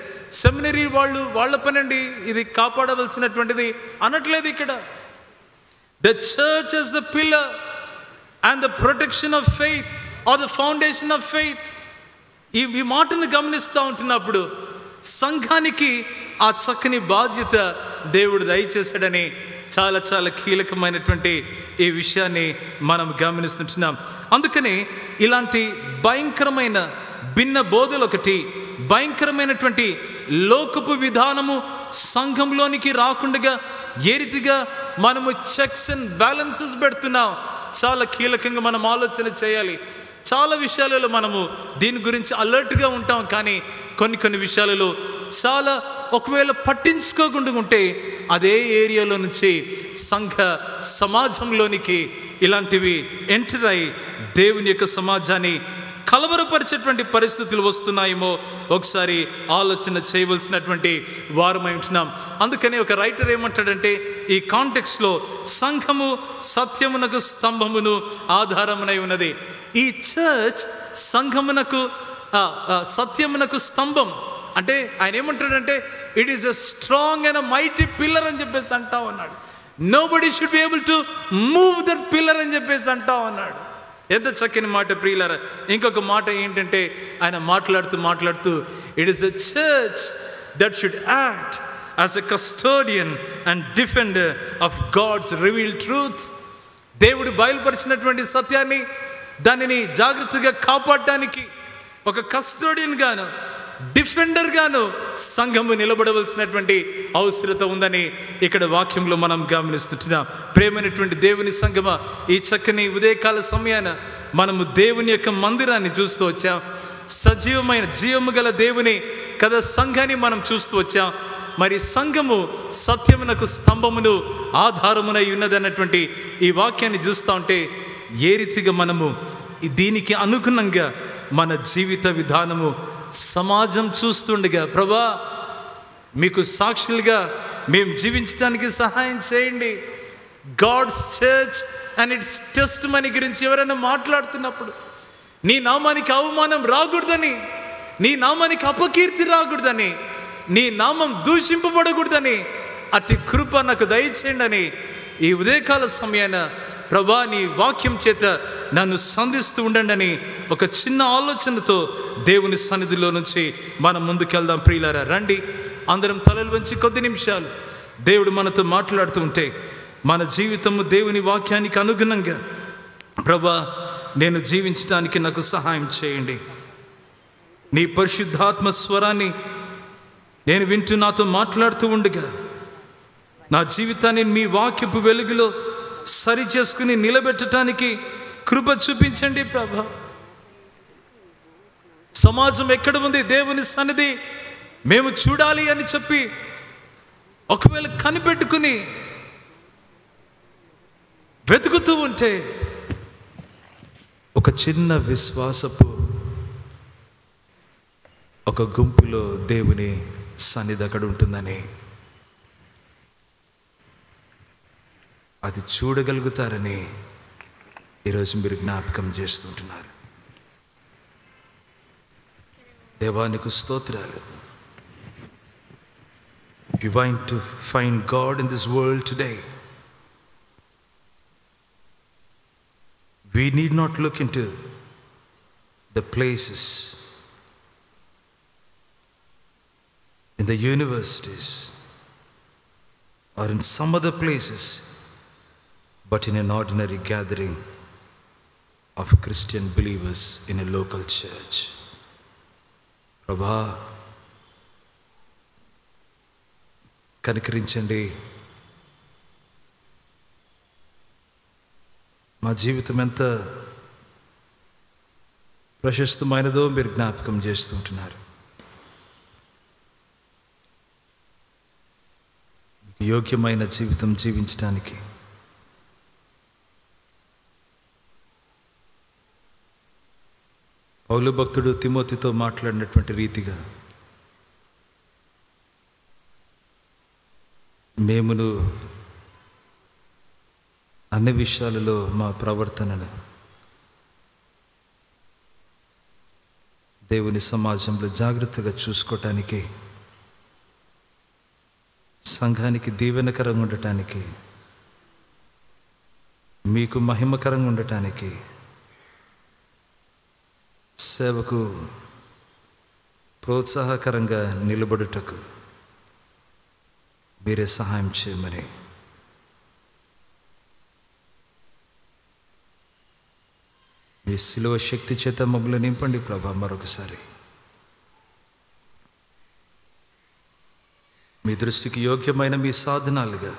Seminary వాళ్ళ పనండి ఇది కాపాడవలసినటువంటిది అనట్లేదు ఇక్కడ. The church is the pillar and the protection of faith or the foundation of faith. ఈ మాటను గమనిస్తూ ఉంటున్నప్పుడు సంఘానికి ఆ చక్కని బాధ్యత దేవుడు దయచేశాడని చాలా చాలా కీలకమైనటువంటి ఈ విషయాన్ని మనం గమనిస్తుంటున్నాం. అందుకని ఇలాంటి భయంకరమైన భిన్న బోధలు, ఒకటి భయంకరమైనటువంటి లోకపు విధానము సంఘంలోనికి రాకుండా ఏ రీతిగా మనము చెక్స్ అండ్ బ్యాలెన్సెస్ పెడుతున్నాం చాలా కీలకంగా మనం ఆలోచన చేయాలి. చాలా విషయాలలో మనము దీని గురించి అలర్ట్గా ఉంటాం, కానీ కొన్ని విషయాలలో చాలా ఒకవేళ పట్టించుకోకుండా ఉంటే అదే ఏరియాలో నుంచి సంఘ సమాజంలోనికి ఇలాంటివి ఎంటర్ అయి దేవుని యొక్క సమాజాన్ని కలవరపరిచేటువంటి పరిస్థితులు వస్తున్నాయేమో ఒకసారి ఆలోచన చేయవలసినటువంటి వారమై ఉంటున్నాం. అందుకని ఒక రైటర్ ఏమంటాడంటే, ఈ కాంటెక్స్ట్లో సంఘము సత్యమునకు స్తంభమును ఆధారమునై ఉన్నది. ఈ చర్చ్ సంఘమునకు సత్యమునకు స్తంభం అంటే ఆయన ఏమంటాడంటే, it is a strong and mighty pillar అని చెప్పేసి అంటా ఉన్నాడు. Nobody should be able to move that pillar అని చెప్పేసి అంటా ఉన్నాడు. ఎంత చక్కని మాట ప్రియులారా. ఇంకొక మాట ఏంటంటే ఆయన మాట్లాడుతూ it is the church that should act as a custodian and defender of God's revealed truth. దేవుడు బయలుపరిచినటువంటి సత్యాన్ని దానిని జాగ్రత్తగా కాపాడటానికి ఒక కస్టోడియన్ గాను డిఫెండర్ గాను సంఘము నిలబడవలసినటువంటి అవసరత ఉందని ఇక్కడ వాక్యంలో మనం గమనిస్తున్నాం. ప్రేమైనటువంటి దేవుని సంఘమా, ఈ చక్కని ఉదయకాల సమయాన మనము దేవుని యొక్క మందిరాన్ని చూస్తూ వచ్చాం. సజీవమైన జీవము గల దేవుని కదా సంఘాన్ని మనం చూస్తూ వచ్చాం. మరి సంఘము సత్యమునకు స్తంభమును ఆధారమునై ఉన్నదన్నటువంటి ఈ వాక్యాన్ని చూస్తూ ఉంటే ఏ రీతిగా మనము దీనికి అనుగుణంగా మన జీవిత విధానము సమాజం చూస్తుండగా, ప్రభా మీకు సాక్షులుగా మేము జీవించడానికి సహాయం చేయండి. God's church and its testimony గురించి ఎవరైనా మాట్లాడుతున్నప్పుడు నీ నామానికి అవమానం రాకూడదని, నీ నామానికి అపకీర్తి రాకూడదని, నీ నామం దూషింపబడకూడదని అతి కృప నాకు దయచేయండి అని ఈ ఉదయకాల సమయాన ప్రభా నీ వాక్యం చేత నన్ను సంధిస్తూ ఉండండి అని ఒక చిన్న ఆలోచనతో దేవుని సన్నిధిలో నుంచి మనం ముందుకెళ్దాం. ప్రియులారా, రండి అందరం తలలు వంచి కొద్ది నిమిషాలు దేవుడు మనతో మాట్లాడుతూ ఉంటే మన జీవితము దేవుని వాక్యానికి అనుగుణంగా ప్రభా నేను జీవించడానికి నాకు సహాయం చేయండి. నీ పరిశుద్ధాత్మ స్వరాన్ని నేను వింటూ నాతో మాట్లాడుతూ ఉండగా నా జీవితాన్ని మీ వాక్యపు వెలుగులో సరి చేసుకుని నిలబెట్టడానికి కృప చూపించండి ప్రభా. సమాజం ఎక్కడ ఉంది, దేవుని సన్నిధి మేము చూడాలి అని చెప్పి ఒకవేళ కనిపెట్టుకుని వెతుకుతూ ఉంటే ఒక చిన్న విశ్వాసపు ఒక గుంపులో దేవుని సన్నిధి అక్కడ ఉంటుందని అది చూడగలుగుతారని ఈరోజు మీరు జ్ఞాపకం చేస్తుంటున్నారు. దేవానికి స్తోత్రాలు. You want to find God in this world today, we need not look into the places in the universities or in some other places, but in an ordinary gathering of Christian believers in a local church. ప్రభా కనికరించండి. మా జీవితం ఎంత ప్రశస్తమైనదో మీరు జ్ఞాపకం చేస్తుంటున్నారు. యోగ్యమైన జీవితం జీవించడానికి పౌలు భక్తుడు తిమోతితో మాట్లాడినటువంటి రీతిగా మేమును అన్ని విషయాలలో మా ప్రవర్తనను దేవుని సమాజంలో జాగ్రత్తగా చూసుకోవటానికి, సంఘానికి దీవెనకరంగా ఉండటానికి, మీకు మహిమకరంగా ఉండటానికి, సేవకు ప్రోత్సాహకరంగా నిలబడుటకు మీరే సహాయం చేయమని మీ శిలువ శక్తి చేత మమ్మల్ని నింపండి ప్రభా. మరొకసారి మీ దృష్టికి యోగ్యమైన మీ సాధనాలుగా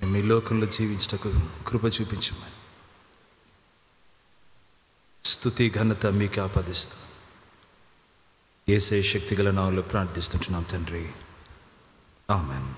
మీ లోకంలో జీవించటకు కృప చూపించమని స్తుతి ఘనత మీకు ఆపాదిస్తూ యేసయ్య శక్తిగల నామములో ప్రార్థిస్తుంటున్నాం తండ్రి. ఆమెన్.